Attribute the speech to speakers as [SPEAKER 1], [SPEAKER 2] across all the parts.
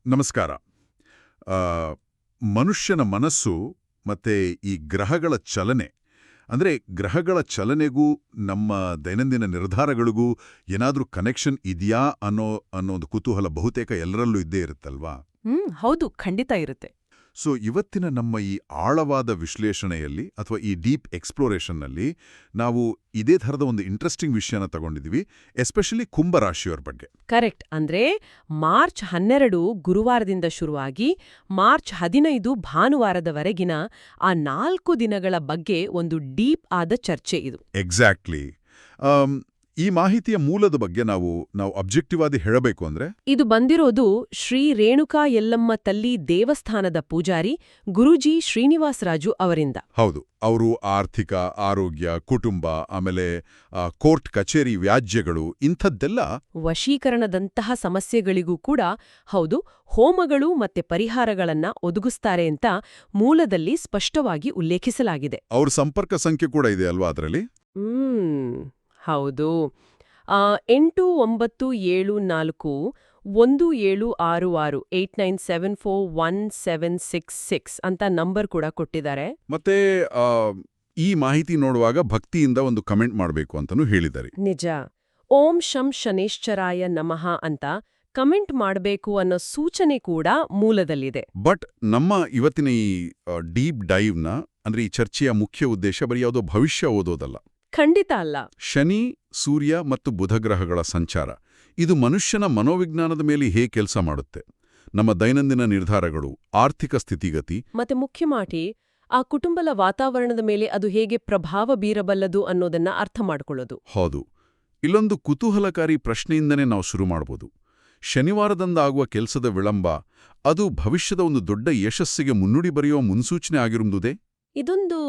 [SPEAKER 1] ನಮಸ್ಕಾರ. ಆ, ಮನುಷ್ಯನ ಮನಸ್ಸು ಮತ್ತೆ ಈ ಗ್ರಹಗಳ ಚಲನೆ ಅಂದ್ರೆ ಗ್ರಹಗಳ ಚಲನೆಗೂ ನಮ್ಮ ದೈನಂದಿನ ನಿರ್ಧಾರಗಳಿಗೂ ಏನಾದ್ರೂ ಕನೆಕ್ಷನ್ ಇದೆಯಾ ಅನ್ನೋ ಒಂದು ಕುತೂಹಲ ಬಹುತೇಕ ಎಲ್ಲರಲ್ಲೂ ಇದ್ದೇ ಇರುತ್ತಲ್ವಾ?
[SPEAKER 2] ಹೌದು, ಖಂಡಿತ ಇರುತ್ತೆ.
[SPEAKER 1] ಸೊ ಇವತ್ತಿನ ನಮ್ಮ ಈ ಆಳವಾದ ವಿಶ್ಲೇಷಣೆಯಲ್ಲಿ ಅಥವಾ ಈ ಡೀಪ್ ಎಕ್ಸ್ಪ್ಲೋರೇಷನ್ನಲ್ಲಿ ನಾವು ಇದೇ ಥರದ ಒಂದು ಇಂಟ್ರೆಸ್ಟಿಂಗ್ ವಿಷಯನ ತಗೊಂಡಿದ್ದೀವಿ, ಎಸ್ಪೆಷಲಿ ಕುಂಭರಾಶಿಯವರ ಬಗ್ಗೆ.
[SPEAKER 2] ಕರೆಕ್ಟ್. ಅಂದ್ರೆ ಮಾರ್ಚ್ 12 ಗುರುವಾರದಿಂದ ಶುರುವಾಗಿ ಮಾರ್ಚ್ 15 ಭಾನುವಾರದವರೆಗಿನ ಆ 4 ದಿನಗಳ ಬಗ್ಗೆ ಒಂದು ಡೀಪ್ ಆದ ಚರ್ಚೆ ಇದು.
[SPEAKER 1] ಎಕ್ಸಾಕ್ಟ್ಲಿ. ಈ ಮಾಹಿತಿಯ ಮೂಲದ ಬಗ್ಗೆ ನಾವು ಅಬ್ಜೆಕ್ಟಿವ್ ಆಗಿ ಹೇಳಬೇಕು ಅಂದ್ರೆ,
[SPEAKER 2] ಇದು ಬಂದಿರೋದು ಶ್ರೀ ರೇಣುಕಾ ಯಲ್ಲಮ್ಮ ತಲ್ಲಿ ದೇವಸ್ಥಾನದ ಪೂಜಾರಿ ಗುರೂಜಿ ಶ್ರೀನಿವಾಸ ರಾಜು ಅವರಿಂದ.
[SPEAKER 1] ಹೌದು, ಅವರು ಆರ್ಥಿಕ, ಆರೋಗ್ಯ, ಕುಟುಂಬ, ಆಮೇಲೆ ಕೋರ್ಟ್ ಕಚೇರಿ ವ್ಯಾಜ್ಯಗಳು ಇಂಥದ್ದೆಲ್ಲ,
[SPEAKER 2] ವಶೀಕರಣದಂತಹ ಸಮಸ್ಯೆಗಳಿಗೂ ಕೂಡ ಹೌದು ಹೋಮಗಳು ಮತ್ತೆ ಪರಿಹಾರಗಳನ್ನ ಒದಗಿಸ್ತಾರೆ ಅಂತ ಮೂಲದಲ್ಲಿ ಸ್ಪಷ್ಟವಾಗಿ ಉಲ್ಲೇಖಿಸಲಾಗಿದೆ.
[SPEAKER 1] ಅವ್ರ ಸಂಪರ್ಕ ಸಂಖ್ಯೆ ಕೂಡ ಇದೆ ಅಲ್ವಾ ಅದರಲ್ಲಿ?
[SPEAKER 2] ಹೌದು. 89741766 89741766 ಅಂತ ನಂಬರ್ ಕೂಡ ಕೊಟ್ಟಿದ್ದಾರೆ.
[SPEAKER 1] ಮತ್ತೆ ಈ ಮಾಹಿತಿ ನೋಡುವಾಗ ಭಕ್ತಿಯಿಂದ ಒಂದು ಕಮೆಂಟ್ ಮಾಡಬೇಕು ಅಂತಾನೂ ಹೇಳಿದ್ದಾರೆ.
[SPEAKER 2] ನಿಜ. ಓಂ ಶಂ ಶನೇಶ್ಚರಾಯ ನಮಃ ಅಂತ ಕಮೆಂಟ್ ಮಾಡಬೇಕು ಅನ್ನೋ ಸೂಚನೆ ಕೂಡ ಮೂಲದಲ್ಲಿದೆ.
[SPEAKER 1] ಬಟ್ ನಮ್ಮ ಇವತ್ತಿನ ಈ ಡೀಪ್ ಡೈವ್ನ ಅಂದ್ರೆ ಈ ಚರ್ಚೆಯ ಮುಖ್ಯ ಉದ್ದೇಶ ಬರೀ ಯಾವುದೋ ಭವಿಷ್ಯ ಓದೋದಲ್ಲ.
[SPEAKER 2] ಖಂಡಿತ ಅಲ್ಲ.
[SPEAKER 1] ಶನಿ, ಸೂರ್ಯ ಮತ್ತು ಬುಧ ಗ್ರಹಗಳ ಸಂಚಾರ ಇದು ಮನುಷ್ಯನ ಮನೋವಿಜ್ಞಾನದ ಮೇಲೆ ಹೇಗೆ ಕೆಲಸ ಮಾಡುತ್ತೆ, ನಮ್ಮ ದೈನಂದಿನ ನಿರ್ಧಾರಗಳು, ಆರ್ಥಿಕ ಸ್ಥಿತಿಗತಿ
[SPEAKER 2] ಮತ್ತೆ ಮುಖ್ಯವಾಗಿ ಆ ಕುಟುಂಬದ ವಾತಾವರಣದ ಮೇಲೆ ಅದು ಹೇಗೆ ಪ್ರಭಾವ ಬೀರಬಲ್ಲದು ಅನ್ನೋದನ್ನ ಅರ್ಥ ಮಾಡ್ಕೊಳ್ಳೋದು.
[SPEAKER 1] ಹೌದು. ಇಲ್ಲೊಂದು ಕುತೂಹಲಕಾರಿ ಪ್ರಶ್ನೆಯಿಂದನೇ ನಾವು ಶುರು ಮಾಡ್ಬೋದು. ಶನಿವಾರದಂದಾಗುವ ಕೆಲಸದ ವಿಳಂಬ ಅದು ಭವಿಷ್ಯದ ಒಂದು ದೊಡ್ಡ ಯಶಸ್ಸಿಗೆ ಮುನ್ನುಡಿ ಬರೆಯೋ ಮುನ್ಸೂಚನೆ ಆಗಿರುವುದೇ?
[SPEAKER 2] ಇದೊಂದು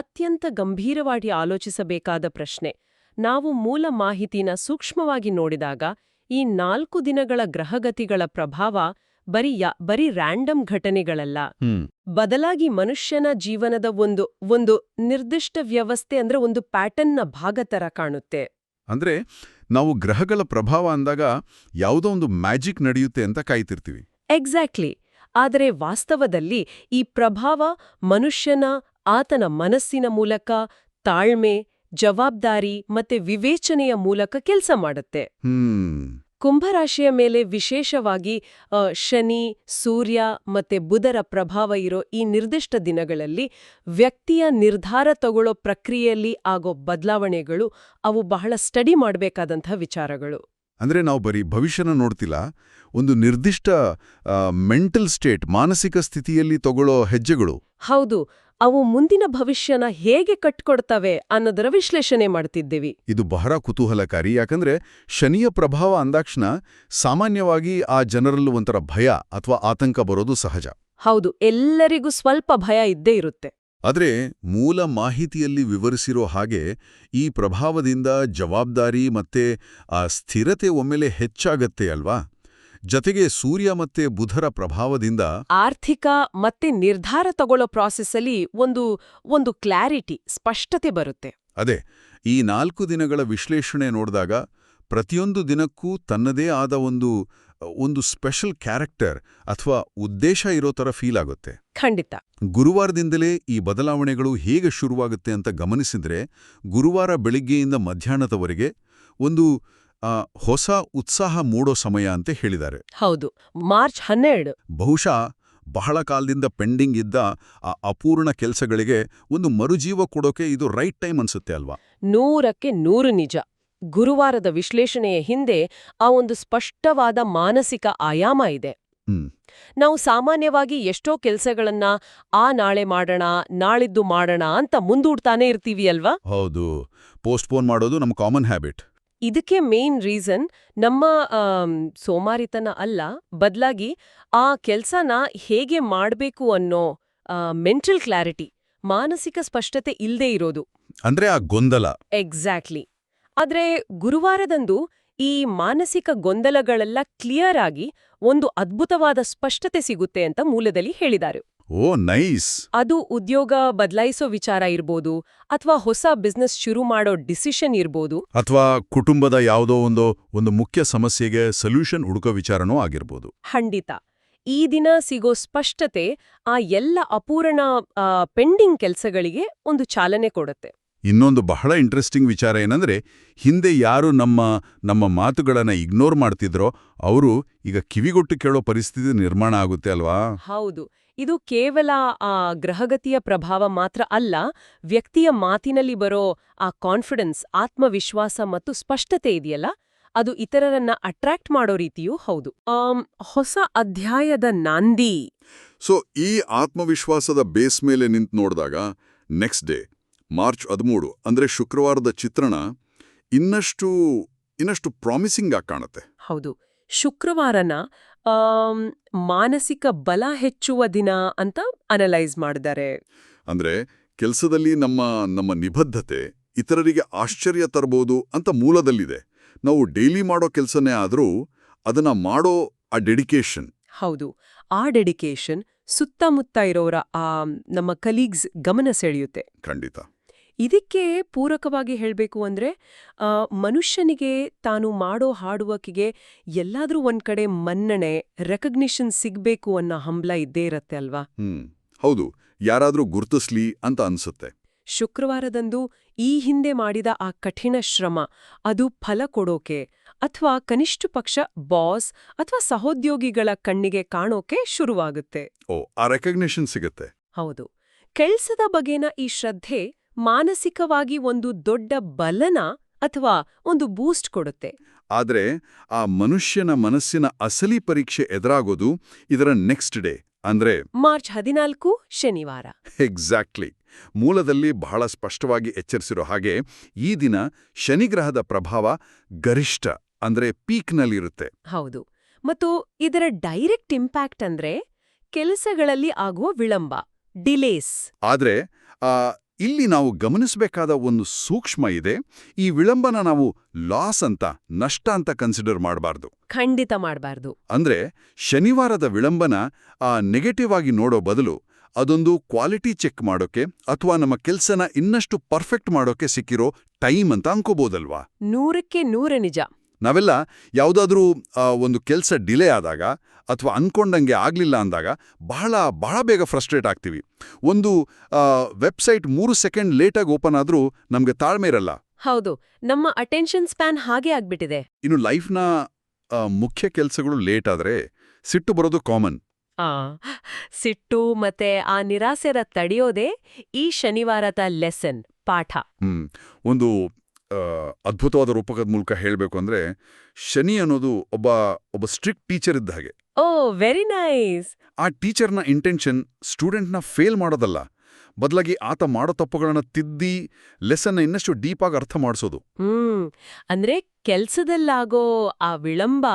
[SPEAKER 2] ಅತ್ಯಂತ ಗಂಭೀರವಾಗಿ ಆಲೋಚಿಸಬೇಕಾದ ಪ್ರಶ್ನೆ. ನಾವು ಮೂಲ ಮಾಹಿತಿನ ಸೂಕ್ಷ್ಮವಾಗಿ ನೋಡಿದಾಗ ಈ 4 ದಿನಗಳ ಗ್ರಹಗತಿಗಳ ಪ್ರಭಾವ ಬರೀ ರ್ಯಾಂಡಮ್ ಘಟನೆಗಳಲ್ಲ, ಬದಲಾಗಿ ಮನುಷ್ಯನ ಜೀವನದ ಒಂದು ನಿರ್ದಿಷ್ಟ ವ್ಯವಸ್ಥೆ ಅಂದ್ರೆ ಒಂದು ಪ್ಯಾಟರ್ನ್ನ ಭಾಗ ತರ ಕಾಣುತ್ತೆ.
[SPEAKER 1] ಅಂದ್ರೆ ನಾವು ಗ್ರಹಗಳ ಪ್ರಭಾವ ಅಂದಾಗ ಯಾವುದೋ ಒಂದು ಮ್ಯಾಜಿಕ್ ನಡೆಯುತ್ತೆ ಅಂತ ಕಾಯ್ತಿರ್ತೀವಿ.
[SPEAKER 2] ಎಕ್ಸಾಕ್ಟ್ಲಿ. ಆದರೆ ವಾಸ್ತವದಲ್ಲಿ ಈ ಪ್ರಭಾವ ಮನುಷ್ಯನ ಆತನ ಮನಸ್ಸಿನ ಮೂಲಕ, ತಾಳ್ಮೆ, ಜವಾಬ್ದಾರಿ ಮತ್ತೆ ವಿವೇಚನೆಯ ಮೂಲಕ ಕೆಲಸ ಮಾಡುತ್ತೆ. ಕುಂಭರಾಶಿಯ ಮೇಲೆ ವಿಶೇಷವಾಗಿ ಶನಿ, ಸೂರ್ಯ ಮತ್ತೆ ಬುಧರ ಪ್ರಭಾವ ಇರೋ ಈ ನಿರ್ದಿಷ್ಟ ದಿನಗಳಲ್ಲಿ ವ್ಯಕ್ತಿಯ ನಿರ್ಧಾರ ತಗೊಳ್ಳೋ ಪ್ರಕ್ರಿಯೆಯಲ್ಲಿ ಆಗೋ ಬದಲಾವಣೆಗಳು ಅವು ಬಹಳ ಸ್ಟಡಿ ಮಾಡಬೇಕಾದಂತಹ ವಿಚಾರಗಳು.
[SPEAKER 1] ಅಂದ್ರೆ ನಾವು ಬರೀ ಭವಿಷ್ಯನ ನೋಡ್ತಿಲ್ಲ, ಒಂದು ನಿರ್ದಿಷ್ಟ ಮೆಂಟಲ್ ಸ್ಟೇಟ್, ಮಾನಸಿಕ ಸ್ಥಿತಿಯಲ್ಲಿ ತಗೊಳ್ಳೋ ಹೆಜ್ಜೆಗಳು.
[SPEAKER 2] ಹೌದು, ಅವು ಮುಂದಿನ ಭವಿಷ್ಯನ ಹೇಗೆ ಕಟ್ಕೊಡ್ತವೆ ಅನ್ನೋದರ ವಿಶ್ಲೇಷಣೆ ಮಾಡ್ತಿದ್ದೇವೆ.
[SPEAKER 1] ಇದು ಬಹಳ ಕುತೂಹಲಕಾರಿ, ಯಾಕಂದ್ರೆ ಶನಿಯ ಪ್ರಭಾವ ಅಂದಾಕ್ಷಣ ಸಾಮಾನ್ಯವಾಗಿ ಆ ಜನರಲ್ಲೂ ಒಂಥರ ಭಯ ಅಥವಾ ಆತಂಕ ಬರೋದು ಸಹಜ.
[SPEAKER 2] ಹೌದು, ಎಲ್ಲರಿಗೂ ಸ್ವಲ್ಪ ಭಯ ಇದ್ದೇ ಇರುತ್ತೆ.
[SPEAKER 1] ಆದ್ರೆ ಮೂಲ ಮಾಹಿತಿಯಲ್ಲಿ ವಿವರಿಸಿರೋ ಹಾಗೆ ಈ ಪ್ರಭಾವದಿಂದ ಜವಾಬ್ದಾರಿ ಮತ್ತೆ ಆ ಸ್ಥಿರತೆ ಒಮ್ಮೆಲೆ ಹೆಚ್ಚಾಗತ್ತೆ ಅಲ್ವಾ? ಜತೆಗೆ ಸೂರ್ಯ ಮತ್ತೆ ಬುಧರ ಪ್ರಭಾವದಿಂದ
[SPEAKER 2] ಆರ್ಥಿಕ ಮತ್ತೆ ನಿರ್ಧಾರ ತಗೊಳ್ಳೋ ಪ್ರಾಸೆಸ್ಸಲ್ಲಿ ಒಂದು ಕ್ಲಾರಿಟಿ, ಸ್ಪಷ್ಟತೆ ಬರುತ್ತೆ.
[SPEAKER 1] ಅದೇ ಈ 4 ದಿನಗಳ ವಿಶ್ಲೇಷಣೆ ನೋಡಿದಾಗ ಪ್ರತಿಯೊಂದು ದಿನಕ್ಕೂ ತನ್ನದೇ ಆದ ಒಂದು ಸ್ಪೆಷಲ್ ಕ್ಯಾರೆಕ್ಟರ್ ಅಥವಾ ಉದ್ದೇಶ ಇರೋ ಥರ ಫೀಲ್ ಆಗುತ್ತೆ.
[SPEAKER 2] ಖಂಡಿತ.
[SPEAKER 1] ಗುರುವಾರದಿಂದಲೇ ಈ ಬದಲಾವಣೆಗಳು ಹೇಗೆ ಶುರುವಾಗುತ್ತೆ ಅಂತ ಗಮನಿಸಿದ್ರೆ, ಗುರುವಾರ ಬೆಳಿಗ್ಗೆಯಿಂದ ಮಧ್ಯಾಹ್ನದವರೆಗೆ ಒಂದು ಹೊಸ ಉತ್ಸಾಹ ಮೂಡೋ ಸಮಯ ಅಂತ ಹೇಳಿದ್ದಾರೆ.
[SPEAKER 2] ಹೌದು, ಮಾರ್ಚ್ 12
[SPEAKER 1] ಬಹುಶಃ ಬಹಳ ಕಾಲದಿಂದ ಪೆಂಡಿಂಗ್ ಇದ್ದ ಆ ಅಪೂರ್ಣ ಕೆಲಸಗಳಿಗೆ ಒಂದು ಮರುಜೀವ ಕೊಡೋಕೆ ಇದು ರೈಟ್ ಟೈಮ್ ಅನ್ಸುತ್ತೆ ಅಲ್ವಾ?
[SPEAKER 2] 100ಕ್ಕೆ 100 ನಿಜ. ಗುರುವಾರದ ವಿಶ್ಲೇಷಣೆಯ ಹಿಂದೆ ಆ ಒಂದು ಸ್ಪಷ್ಟವಾದ ಮಾನಸಿಕ ಆಯಾಮ ಇದೆ. ನಾವು ಸಾಮಾನ್ಯವಾಗಿ ಎಷ್ಟೋ ಕೆಲಸಗಳನ್ನ ನಾಳೆ ಮಾಡೋಣ, ನಾಳಿದ್ದು ಮಾಡೋಣ ಅಂತ ಮುಂದೂಡ್ತಾನೆ ಇರ್ತೀವಿ ಅಲ್ವಾ?
[SPEAKER 1] ಹೌದು, ಪೋಸ್ಟ್ಪೋನ್ ಮಾಡೋದು ನಮ್ಮ ಕಾಮನ್ ಹ್ಯಾಬಿಟ್.
[SPEAKER 2] ಇದಕ್ಕೆ ಮೇನ್ ರೀಸನ್ ನಮ್ಮ ಸೋಮಾರಿತನ ಅಲ್ಲ, ಬದಲಾಗಿ ಆ ಕೆಲ್ಸನ ಹೇಗೆ ಮಾಡ್ಬೇಕು ಅನ್ನೋ ಮೆಂಟಲ್ ಕ್ಲಾರಿಟಿ, ಮಾನಸಿಕ ಸ್ಪಷ್ಟತೆ ಇಲ್ದೇ ಇರೋದು.
[SPEAKER 1] ಅಂದ್ರೆ ಆ ಗೊಂದಲ.
[SPEAKER 2] ಎಕ್ಸಾಕ್ಟ್ಲಿ. ಆದ್ರೆ ಗುರುವಾರದಂದು ಈ ಮಾನಸಿಕ ಗೊಂದಲಗಳೆಲ್ಲ ಕ್ಲಿಯರ್ ಆಗಿ ಒಂದು ಅದ್ಭುತವಾದ ಸ್ಪಷ್ಟತೆ ಸಿಗುತ್ತೆ ಅಂತ ಮೂಲದಲ್ಲಿ ಹೇಳಿದ್ದಾರೆ.
[SPEAKER 1] ಓ ನೈಸ್.
[SPEAKER 2] ಅದು ಉದ್ಯೋಗ ಬದಲಾಯಿಸೋ ವಿಚಾರ ಇರ್ಬೋದು, ಅಥವಾ ಹೊಸ ಬಿಸ್ನೆಸ್ ಶುರು ಮಾಡೋ ಡಿಸಿಷನ್ ಇರ್ಬೋದು.
[SPEAKER 1] ಅಥವಾ ಕುಟುಂಬದ ಯಾವುದೋ ಒಂದು ಮುಖ್ಯ ಸಮಸ್ಯೆಗೆ ಸೊಲ್ಯೂಷನ್ ಹುಡುಕೋ ವಿಚಾರನೂ ಆಗಿರ್ಬೋದು.
[SPEAKER 2] ಖಂಡಿತ. ಈ ದಿನ ಸಿಗೋ ಸ್ಪಷ್ಟತೆ ಆ ಎಲ್ಲ ಅಪೂರ್ಣ ಪೆಂಡಿಂಗ್ ಕೆಲಸಗಳಿಗೆ ಒಂದು ಚಾಲನೆ ಕೊಡುತ್ತೆ.
[SPEAKER 1] ಇನ್ನೊಂದು ಬಹಳ ಇಂಟ್ರೆಸ್ಟಿಂಗ್ ವಿಚಾರ ಏನಂದ್ರೆ, ಹಿಂದೆ ಯಾರು ನಮ್ಮ ಮಾತುಗಳನ್ನ ಇಗ್ನೋರ್ ಮಾಡ್ತಿದ್ರೋ ಅವರು ಈಗ ಕಿವಿಗೊಟ್ಟು ಕೇಳೋ ಪರಿಸ್ಥಿತಿ ನಿರ್ಮಾಣ ಆಗುತ್ತೆ ಅಲ್ವಾ?
[SPEAKER 2] ಹೌದು. ಇದು ಕೇವಲ ಆ ಗ್ರಹಗತಿಯ ಪ್ರಭಾವ ಮಾತ್ರ ಅಲ್ಲ, ವ್ಯಕ್ತಿಯ ಮಾತಿನಲ್ಲಿ ಬರೋ ಆ ಕಾನ್ಫಿಡೆನ್ಸ್, ಆತ್ಮವಿಶ್ವಾಸ ಮತ್ತು ಸ್ಪಷ್ಟತೆ ಇದೆಯಲ್ಲ, ಅದು ಇತರರನ್ನ ಅಟ್ರಾಕ್ಟ್ ಮಾಡೋ ರೀತಿಯೂ ಹೌದು. ಹೊಸ ಅಧ್ಯಾಯದ ನಾಂದಿ.
[SPEAKER 1] ಸೊ ಈ ಆತ್ಮವಿಶ್ವಾಸದ ಬೇಸ್ ಮೇಲೆ ನಿಂತು ನೋಡಿದಾಗ ನೆಕ್ಸ್ಟ್ ಡೇ ಮಾರ್ಚ್ 13 ಅಂದ್ರೆ ಶುಕ್ರವಾರದ ಚಿತ್ರಣ ಇನ್ನಷ್ಟು ಪ್ರಾಮಿಸಿಂಗ್ ಆಗಿ ಕಾಣುತ್ತೆ.
[SPEAKER 2] ಹೌದು. ಶುಕ್ರವಾರನ ಮಾನಸಿಕ ಬಲ ಹೆಚ್ಚುವ ದಿನ ಅಂತ ಅನಲೈಸ್ ಮಾಡಿದ್ದಾರೆ.
[SPEAKER 1] ಅಂದ್ರೆ ಕೆಲಸದಲ್ಲಿ ನಮ್ಮ ನಿಬದ್ಧತೆ ಇತರರಿಗೆ ಆಶ್ಚರ್ಯ ತರಬಹುದು ಅಂತ ಮೂಲದಲ್ಲಿದೆ. ನಾವು ಡೈಲಿ ಮಾಡೋ ಕೆಲಸನೇ ಆದರೂ ಅದನ್ನ ಮಾಡೋ ಆ ಡೆಡಿಕೇಶನ್.
[SPEAKER 2] ಹೌದು. ಆ ಡೆಡಿಕೇಶನ್ ಸುತ್ತಮುತ್ತ ಇರೋರ ನಮ್ಮ ಕಲೀಗ್ಸ್ ಗಮನ ಸೆಳೆಯುತ್ತೆ.
[SPEAKER 1] ಖಂಡಿತ.
[SPEAKER 2] ಇದಕ್ಕೆ ಪೂರಕವಾಗಿ ಹೇಳಬೇಕು ಅಂದ್ರೆ, ಮನುಷ್ಯನಿಗೆ ತಾನು ಮಾಡೋ ಹಾರ್ಡ್ ವರ್ಕಿಗೆ ಎಲ್ಲಾದ್ರೂ ಒಂದ್ ಕಡೆ ಮನ್ನಣೆ, ರೆಕಗ್ನಿಷನ್ ಸಿಗ್ಬೇಕು ಅನ್ನೋ ಹಂಬಲ ಇದ್ದೇ ಇರತ್ತೆ ಅಲ್ವಾ?
[SPEAKER 1] ಹೌದು. ಯಾರಾದ್ರೂ ಗುರ್ತಿಸ್ಲಿ ಅಂತ ಅನ್ಸುತ್ತೆ.
[SPEAKER 2] ಶುಕ್ರವಾರದಂದು ಈ ಹಿಂದೆ ಮಾಡಿದ ಆ ಕಠಿಣ ಶ್ರಮ ಅದು ಫಲ ಕೊಡೋಕೆ, ಅಥವಾ ಕನಿಷ್ಠ ಪಕ್ಷ ಬಾಸ್ ಅಥವಾ ಸಹೋದ್ಯೋಗಿಗಳ ಕಣ್ಣಿಗೆ ಕಾಣೋಕೆ ಶುರುವಾಗುತ್ತೆ.
[SPEAKER 1] ಆ ರೆಕಗ್ನಿಷನ್ ಸಿಗುತ್ತೆ.
[SPEAKER 2] ಹೌದು. ಕೆಲ್ಸದ ಬಗೆನ ಈ ಶ್ರದ್ಧೆ ಮಾನಸಿಕವಾಗಿ ಒಂದು ದೊಡ್ಡ ಬಲನ ಅಥವಾ ಒಂದು ಬೂಸ್ಟ್ ಕೊಡುತ್ತೆ.
[SPEAKER 1] ಆದ್ರೆ ಆ ಮನುಷ್ಯನ ಮನಸ್ಸಿನ ಅಸಲಿ ಪರೀಕ್ಷೆ ಎದುರಾಗೋದು ಇದರ ನೆಕ್ಸ್ಟ್ ಡೇ, ಅಂದ್ರೆ
[SPEAKER 2] ಮಾರ್ಚ್ 14 ಶನಿವಾರ.
[SPEAKER 1] ಎಕ್ಸಾಕ್ಟ್ಲಿ. ಮೂಲದಲ್ಲಿ ಬಹಳ ಸ್ಪಷ್ಟವಾಗಿ ಎಚ್ಚರಿಸಿರೋ ಹಾಗೆ ಈ ದಿನ ಶನಿಗ್ರಹದ ಪ್ರಭಾವ ಗರಿಷ್ಠ ಅಂದ್ರೆ ಪೀಕ್ನಲ್ಲಿರುತ್ತೆ.
[SPEAKER 2] ಹೌದು. ಮತ್ತು ಇದರ ಡೈರೆಕ್ಟ್ ಇಂಪ್ಯಾಕ್ಟ್ ಅಂದ್ರೆ ಕೆಲಸಗಳಲ್ಲಿ ಆಗುವ ವಿಳಂಬ, ಡಿಲೇಸ್.
[SPEAKER 1] ಆದ್ರೆ ಇಲ್ಲಿ ನಾವು ಗಮನಿಸಬೇಕಾದ ಒಂದು ಸೂಕ್ಷ್ಮ ಇದೆ. ಈ ವಿಳಂಬನ ನಾವು ಲಾಸ್ ಅಂತ, ನಷ್ಟ ಅಂತ ಕನ್ಸಿಡರ್ ಮಾಡಬಾರ್ದು.
[SPEAKER 2] ಖಂಡಿತ ಮಾಡಬಾರ್ದು.
[SPEAKER 1] ಅಂದ್ರೆ ಶನಿವಾರದ ವಿಳಂಬನ ನೆಗೆಟಿವ್ ಆಗಿ ನೋಡೋ ಬದಲು ಅದೊಂದು ಕ್ವಾಲಿಟಿ ಚೆಕ್ ಮಾಡೋಕೆ ಅಥವಾ ನಮ್ಮ ಕೆಲ್ಸನ ಇನ್ನಷ್ಟು ಪರ್ಫೆಕ್ಟ್ ಮಾಡೋಕೆ ಸಿಕ್ಕಿರೋ ಟೈಮ್ ಅಂತ ಅನ್ಕೋಬೋದಲ್ವಾ?
[SPEAKER 2] 100ಕ್ಕೆ 100 ನಿಜ.
[SPEAKER 1] ನಾವೆಲ್ಲ ಯಾವುದಾದ್ರೂ ಒಂದು ಕೆಲಸ ಡಿಲೇ ಆದಾಗ ಅಥವಾ ಅನ್ಕೊಂಡಂಗೆ ಆಗ್ಲಿಲ್ಲ ಅಂದಾಗ ಬಹಳ ಬೇಗ ಫ್ರಸ್ಟ್ರೇಟ್ ಆಗ್ತೀವಿ. ಒಂದು ವೆಬ್ಸೈಟ್ 3 ಸೆಕೆಂಡ್ ಲೇಟಾಗಿ ಓಪನ್ ಆದ್ರೂ ನಮ್ಗೆ ತಾಳ್ಮೆ ಇರಲ್ಲ.
[SPEAKER 2] ಹೌದು. ನಮ್ಮ ಅಟೆನ್ಷನ್ ಸ್ಪ್ಯಾನ್ ಹಾಗೆ ಆಗ್ಬಿಟ್ಟಿದೆ.
[SPEAKER 1] ಇನ್ನು ಲೈಫ್ನ ಮುಖ್ಯ ಕೆಲಸಗಳು ಲೇಟ್ ಆದ್ರೆ ಸಿಟ್ಟು ಬರೋದು ಕಾಮನ್.
[SPEAKER 2] ಸಿಟ್ಟು ಮತ್ತೆ ಆ ನಿರಾಸೆರ ತಡೆಯೋದೇ ಈ ಶನಿವಾರದ ಲೆಸನ್, ಪಾಠ.
[SPEAKER 1] ಒಂದು ಅದ್ಭುತವಾದ ರೂಪಕದ ಮೂಲಕ ಹೇಳಬೇಕು ಅಂದ್ರೆ, ಶನಿ ಅನ್ನೋದು ಒಬ್ಬ ಸ್ಟ್ರಿಕ್ಟ್ ಟೀಚರ್ ಇದ್ದ ಹಾಗೆ.
[SPEAKER 2] ಓ, ವೆರಿ ನೈಸ್.
[SPEAKER 1] ಆ ಟೀಚರ್ನ ಇಂಟೆನ್ಷನ್ ಸ್ಟೂಡೆಂಟ್ನ ಫೇಲ್ ಮಾಡೋದಲ್ಲ, ಬದಲಾಗಿ ಆತ ಮಾಡೋ ತಪ್ಪುಗಳನ್ನ ತಿದ್ದಿ ಲೆಸನ್ನ ಇನ್ನಷ್ಟು ಡೀಪ್ ಆಗಿ ಅರ್ಥ ಮಾಡಿಸೋದು.
[SPEAKER 2] ಅಂದ್ರೆ ಕೆಲ್ಸದಲ್ಲಾಗೋ ಆ ವಿಳಂಬ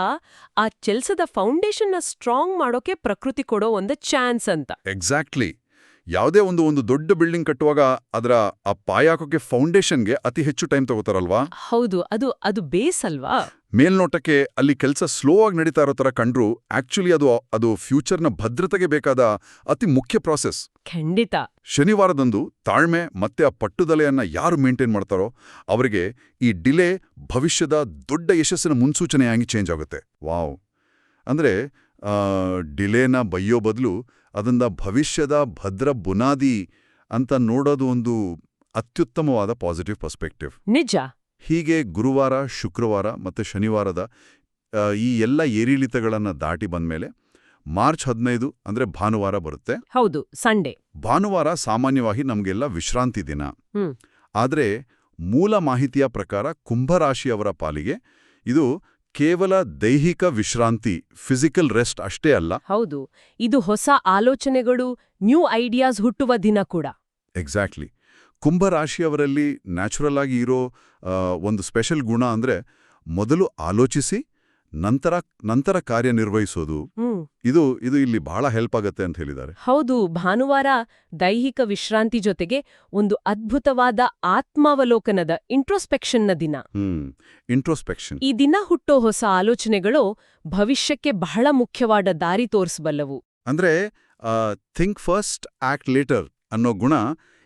[SPEAKER 2] ಆ ಕೆಲ್ಸದ ಫೌಂಡೇಶನ್ನ ಸ್ಟ್ರಾಂಗ್ ಮಾಡೋಕೆ ಪ್ರಕೃತಿ ಕೊಡೋ ಒಂದು ಚಾನ್ಸ್ ಅಂತ.
[SPEAKER 1] ಎಕ್ಸಾಕ್ಟ್ಲಿ. ಯಾವುದೇ ಒಂದು ದೊಡ್ಡ ಬಿಲ್ಡಿಂಗ್ ಕಟ್ಟುವಾಗ ಅದರ ಆ ಪಾಯಾಕೋಕೆ ಫೌಂಡೇಶನ್ಗೆ ಅತಿ ಹೆಚ್ಚು ಟೈಮ್ ತಗೋತಾರಲ್ವಾ?
[SPEAKER 2] ಹೌದು. ಅದು ಬೇಸ್ ಅಲ್ವಾ?
[SPEAKER 1] ಮೇಲ್ನೋಟಕ್ಕೆ ಅಲ್ಲಿ ಕೆಲಸ ಸ್ಲೋ ಆಗಿ ನಡೀತಾ ಇರೋ ತರ ಕಂಡ್ರು ಆಕ್ಚುಲಿ ಅದು ಫ್ಯೂಚರ್ನ ಭದ್ರತೆಗೆ ಬೇಕಾದ ಅತಿ ಮುಖ್ಯ ಪ್ರಾಸೆಸ್.
[SPEAKER 2] ಖಂಡಿತ.
[SPEAKER 1] ಶನಿವಾರದಂದು ತಾಳ್ಮೆ ಮತ್ತೆ ಆ ಪಟ್ಟುದಲೆಯನ್ನ ಯಾರು ಮೇಂಟೈನ್ ಮಾಡ್ತಾರೋ ಅವರಿಗೆ ಈ ಡಿಲೇ ಭವಿಷ್ಯದ ದೊಡ್ಡ ಯಶಸ್ಸಿನ ಮುನ್ಸೂಚನೆಯಾಗಿ ಚೇಂಜ್ ಆಗುತ್ತೆ. ವಾವ್. ಅಂದ್ರೆ ಡಿಲೇನ ಬಯ್ಯೋ ಬದಲು ಅದನ್ನ ಭವಿಷ್ಯದ ಭದ್ರ ಬುನಾದಿ ಅಂತ ನೋಡೋದು ಒಂದು ಅತ್ಯುತ್ತಮವಾದ ಪಾಸಿಟಿವ್ ಪರ್ಸ್ಪೆಕ್ಟಿವ್.
[SPEAKER 2] ನಿಜ.
[SPEAKER 1] ಹೀಗೆ ಗುರುವಾರ, ಶುಕ್ರವಾರ ಮತ್ತು ಶನಿವಾರದ ಈ ಎಲ್ಲ ಏರಿಳಿತಗಳನ್ನು ದಾಟಿ ಬಂದ್ಮೇಲೆ ಮಾರ್ಚ್ 15 ಅಂದ್ರೆ ಭಾನುವಾರ ಬರುತ್ತೆ.
[SPEAKER 2] ಹೌದು, ಸಂಡೇ.
[SPEAKER 1] ಭಾನುವಾರ ಸಾಮಾನ್ಯವಾಗಿ ನಮಗೆಲ್ಲ ವಿಶ್ರಾಂತಿ ದಿನ. ಆದರೆ ಮೂಲ ಮಾಹಿತಿಯ ಪ್ರಕಾರ ಕುಂಭರಾಶಿಯವರ ಪಾಲಿಗೆ ಇದು ಕೇವಲ ದೈಹಿಕ ವಿಶ್ರಾಂತಿ, ಫಿಸಿಕಲ್ ರೆಸ್ಟ್ ಅಷ್ಟೇ ಅಲ್ಲ.
[SPEAKER 2] ಹೌದು, ಇದು ಹೊಸ ಆಲೋಚನೆಗಳು, ನ್ಯೂ ಐಡಿಯಾಸ್ ಹುಟ್ಟುವ ದಿನ ಕೂಡ.
[SPEAKER 1] ಎಕ್ಸಾಕ್ಟ್ಲಿ. ಕುಂಭರಾಶಿಯವರಲ್ಲಿ ನ್ಯಾಚುರಲ್ ಆಗಿ ಇರೋ ಒಂದು ಸ್ಪೆಷಲ್ ಗುಣ ಅಂದ್ರೆ ಮೊದಲು ಆಲೋಚಿಸಿ ನಂತರ ಕಾರ್ಯನಿರ್ವಹಿಸೋದು. ಇದು ಇಲ್ಲಿ ಬಹಳ ಹೆಲ್ಪ್ ಆಗತ್ತೆ ಅಂತ ಹೇಳಿದ್ದಾರೆ.
[SPEAKER 2] ಹೌದು. ಭಾನುವಾರ ದೈಹಿಕ ವಿಶ್ರಾಂತಿ ಜೊತೆಗೆ ಒಂದು ಅದ್ಭುತವಾದ ಆತ್ಮಾವಲೋಕನದ ಇಂಟ್ರೋಸ್ಪೆಕ್ಷನ್ನ ದಿನ.
[SPEAKER 1] ಇಂಟ್ರೋಸ್ಪೆಕ್ಷನ್.
[SPEAKER 2] ಈ ದಿನ ಹುಟ್ಟೋ ಹೊಸ ಆಲೋಚನೆಗಳು ಭವಿಷ್ಯಕ್ಕೆ ಬಹಳ ಮುಖ್ಯವಾದ ದಾರಿ ತೋರಿಸಬಲ್ಲವು.
[SPEAKER 1] ಅಂದ್ರೆ ಥಿಂಕ್ ಫಸ್ಟ್ ಆಕ್ಟ್ ಲೇಟರ್ ಅನ್ನೋ ಗುಣ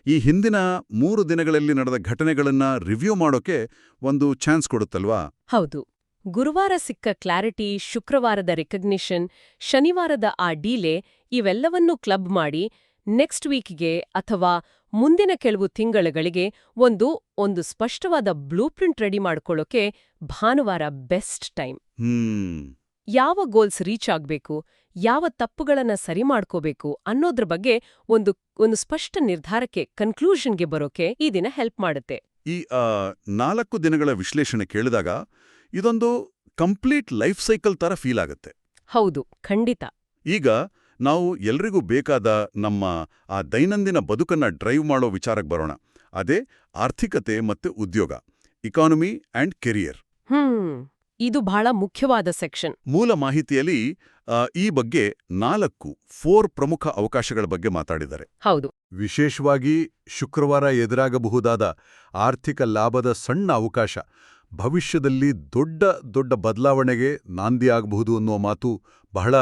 [SPEAKER 1] ಈ ಹಿಂದಿನ 3 ದಿನಗಳಲ್ಲಿ ನಡೆದ ಘಟನೆಗಳನ್ನ ರಿವ್ಯೂ ಮಾಡೋಕೆ ಒಂದು ಚಾನ್ಸ್ ಕೊಡುತ್ತಲ್ವಾ?
[SPEAKER 2] ಹೌದು. ಗುರುವಾರ ಸಿಕ್ಕ ಕ್ಲಾರಿಟಿ, ಶುಕ್ರವಾರದ ರೆಕಗ್ನಿಷನ್, ಶನಿವಾರದ ಆ ಡೀಲೆ ಇವೆಲ್ಲವನ್ನೂ ಕ್ಲಬ್ ಮಾಡಿ ನೆಕ್ಸ್ಟ್ ವೀಕ್ಗೆ ಅಥವಾ ಮುಂದಿನ ಕೆಲವು ತಿಂಗಳುಗಳಿಗೆ ಒಂದು ಸ್ಪಷ್ಟವಾದ ಬ್ಲೂಪ್ರಿಂಟ್ ರೆಡಿ ಮಾಡ್ಕೊಳ್ಳೋಕೆ ಭಾನುವಾರ ಬೆಸ್ಟ್ ಟೈಮ್. ಯಾವ ಗೋಲ್ಸ್ ರೀಚ್ ಆಗ್ಬೇಕು, ಯಾವ ತಪ್ಪುಗಳನ್ನ ಸರಿ ಮಾಡ್ಕೋಬೇಕು ಅನ್ನೋದ್ರ ಬಗ್ಗೆ ಒಂದು ಸ್ಪಷ್ಟ ನಿರ್ಧಾರಕ್ಕೆ, ಕನ್ಕ್ಲೂಷನ್ಗೆ ಬರೋಕೆ ಈ ದಿನ ಹೆಲ್ಪ್ ಮಾಡುತ್ತೆ.
[SPEAKER 1] ಈ 4 ದಿನಗಳ ವಿಶ್ಲೇಷಣೆ ಕೇಳಿದಾಗ ಇದೊಂದು ಕಂಪ್ಲೀಟ್ ಲೈಫ್ ಸೈಕಲ್ ತರ ಫೀಲ್ ಆಗುತ್ತೆ.
[SPEAKER 2] ಹೌದು, ಖಂಡಿತ.
[SPEAKER 1] ಈಗ ನಾವು ಎಲ್ರಿಗೂ ಬೇಕಾದ ನಮ್ಮ ಆ ದೈನಂದಿನ ಬದುಕನ್ನ ಡ್ರೈವ್ ಮಾಡೋ ವಿಚಾರಕ್ಕೆ ಬರೋಣ. ಅದೇ ಆರ್ಥಿಕತೆ ಮತ್ತು ಉದ್ಯೋಗ, ಇಕಾನಮಿ ಅಂಡ್ ಕೆರಿಯರ್.
[SPEAKER 2] ಇದು ಬಹಳ ಮುಖ್ಯವಾದ ಸೆಕ್ಷನ್.
[SPEAKER 1] ಮೂಲ ಮಾಹಿತಿಯಲ್ಲಿ ಈ ಬಗ್ಗೆ 4 ಪ್ರಮುಖ ಅವಕಾಶಗಳ ಬಗ್ಗೆ ಮಾತಾಡಿದ್ದಾರೆ.
[SPEAKER 2] ಹೌದು.
[SPEAKER 1] ವಿಶೇಷವಾಗಿ ಶುಕ್ರವಾರ ಎದುರಾಗಬಹುದಾದ ಆರ್ಥಿಕ ಲಾಭದ ಸಣ್ಣ ಅವಕಾಶ ಭವಿಷ್ಯದಲ್ಲಿ ದೊಡ್ಡ ಬದಲಾವಣೆಗೆ ನಾಂದಿಯಾಗಬಹುದು ಅನ್ನೋ ಮಾತು ಬಹಳ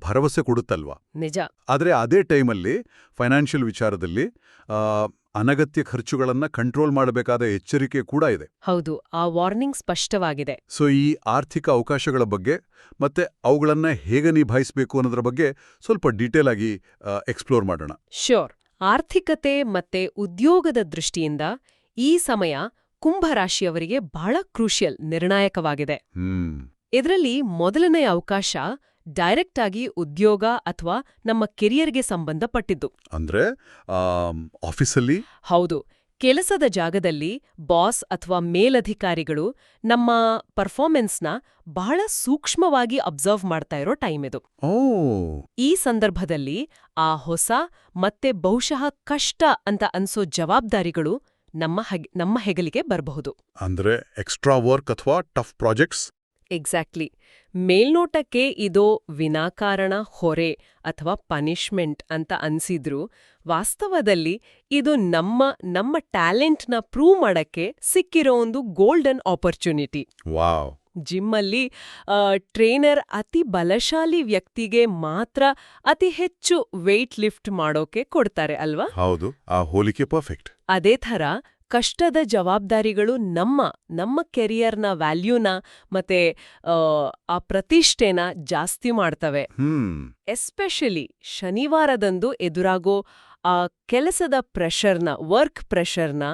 [SPEAKER 1] ಭರವಸೆ ಕೊಡುತ್ತಲ್ವಾ?
[SPEAKER 2] ನಿಜ.
[SPEAKER 1] ಆದರೆ ಅದೇ ಟೈಮಲ್ಲಿ ಫೈನಾನ್ಷಿಯಲ್ ವಿಚಾರದಲ್ಲಿ ಅನಗತ್ಯ ಖರ್ಚುಗಳನ್ನ ಕಂಟ್ರೋಲ್ ಮಾಡಬೇಕಾದ ಎಚ್ಚರಿಕೆ ಕೂಡ ಇದೆ.
[SPEAKER 2] ಹೌದು, ಆ ವಾರ್ನಿಂಗ್ ಸ್ಪಷ್ಟವಾಗಿದೆ.
[SPEAKER 1] ಸೊ ಈ ಆರ್ಥಿಕ ಅವಕಾಶಗಳ ಬಗ್ಗೆ ಮತ್ತೆ ಅವುಗಳನ್ನ ಹೇಗೆ ನಿಭಾಯಿಸಬೇಕು ಅನ್ನೋದ್ರ ಬಗ್ಗೆ ಸ್ವಲ್ಪ ಡೀಟೇಲ್ ಆಗಿ ಎಕ್ಸ್ಪ್ಲೋರ್ ಮಾಡೋಣ.
[SPEAKER 2] ಶ್ಯೂರ್. ಆರ್ಥಿಕತೆ ಮತ್ತೆ ಉದ್ಯೋಗದ ದೃಷ್ಟಿಯಿಂದ ಈ ಸಮಯ ಕುಂಭರಾಶಿಯವರಿಗೆ ಬಹಳ ಕ್ರೂಷಿಯಲ್, ನಿರ್ಣಾಯಕವಾಗಿದೆ. ಇದರಲ್ಲಿ ಮೊದಲನೇ ಅವಕಾಶ ಡೈರೆಕ್ಟ್ ಆಗಿ ಉದ್ಯೋಗ ಅಥವಾ ನಮ್ಮ ಕೆರಿಯರ್ಗೆ ಸಂಬಂಧಪಟ್ಟಿದ್ದು.
[SPEAKER 1] ಅಂದ್ರೆ ಆಫೀಸಲ್ಲಿ?
[SPEAKER 2] ಹೌದು. ಕೆಲಸದ ಜಾಗದಲ್ಲಿ ಬಾಸ್ ಅಥವಾ ಮೇಲಧಿಕಾರಿಗಳು ನಮ್ಮ ಪರ್ಫಾರ್ಮೆನ್ಸ್ನ ಬಹಳ ಸೂಕ್ಷ್ಮವಾಗಿ ಅಬ್ಸರ್ವ್ ಮಾಡ್ತಾ ಇರೋ ಟೈಮ್ ಇದು. ಈ ಸಂದರ್ಭದಲ್ಲಿ ಆ ಹೊಸ ಮತ್ತೆ ಬಹುಶಃ ಕಷ್ಟ ಅಂತ ಅನ್ಸೋ ಜವಾಬ್ದಾರಿಗಳು ನಮ್ಮ ಹೆಗಲಿಗೆ ಬರಬಹುದು.
[SPEAKER 1] ಅಂದ್ರೆ ಎಕ್ಸ್ಟ್ರಾ ವರ್ಕ್ ಅಥವಾ ಟಫ್ ಪ್ರಾಜೆಕ್ಟ್ಸ್?
[SPEAKER 2] ಎಕ್ಸಾಕ್ಟ್ಲಿ. ಮೇಲ್ನೋಟಕ್ಕೆ ಇದೋ ವಿನಾಕಾರಣ ಹೊರೆ ಅಥವಾ ಪನಿಷ್ಮೆಂಟ್ ಅಂತ ಅನ್ಸಿದ್ರು, ವಾಸ್ತವದಲ್ಲಿ ಇದು ನಮ್ಮ ಟ್ಯಾಲೆಂಟ್ನ ಪ್ರೂವ್ ಮಾಡಕ್ಕೆ ಸಿಕ್ಕಿರೋ ಒಂದು ಗೋಲ್ಡನ್ ಆಪರ್ಚುನಿಟಿ.
[SPEAKER 1] ವಾವ್.
[SPEAKER 2] ಜಿಮ್ಮಲ್ಲಿ ಟ್ರೇನರ್ ಅತಿ ಬಲಶಾಲಿ ವ್ಯಕ್ತಿಗೆ ಮಾತ್ರ ಅತಿ ಹೆಚ್ಚು ವೆಯ್ಟ್ ಲಿಫ್ಟ್ ಮಾಡೋಕೆ ಕೊಡ್ತಾರೆ ಅಲ್ವಾ?
[SPEAKER 1] ಹೌದು, ಆ ಹೋಲಿಕೆ ಪರ್ಫೆಕ್ಟ್.
[SPEAKER 2] ಅದೇ ಥರ ಕಷ್ಟದ ಜವಾಬ್ದಾರಿಗಳು ನಮ್ಮ ಕೆರಿಯರ್ನ ವ್ಯಾಲ್ಯೂನ ಮತ್ತೆ ಆ ಪ್ರತಿಷ್ಠೆನ ಜಾಸ್ತಿ ಮಾಡ್ತವೆ. ಎಸ್ಪೆಷಲಿ ಶನಿವಾರದಂದು ಎದುರಾಗೋ ಆ ಕೆಲಸದ ವರ್ಕ್ ಪ್ರೆಷರ್ನ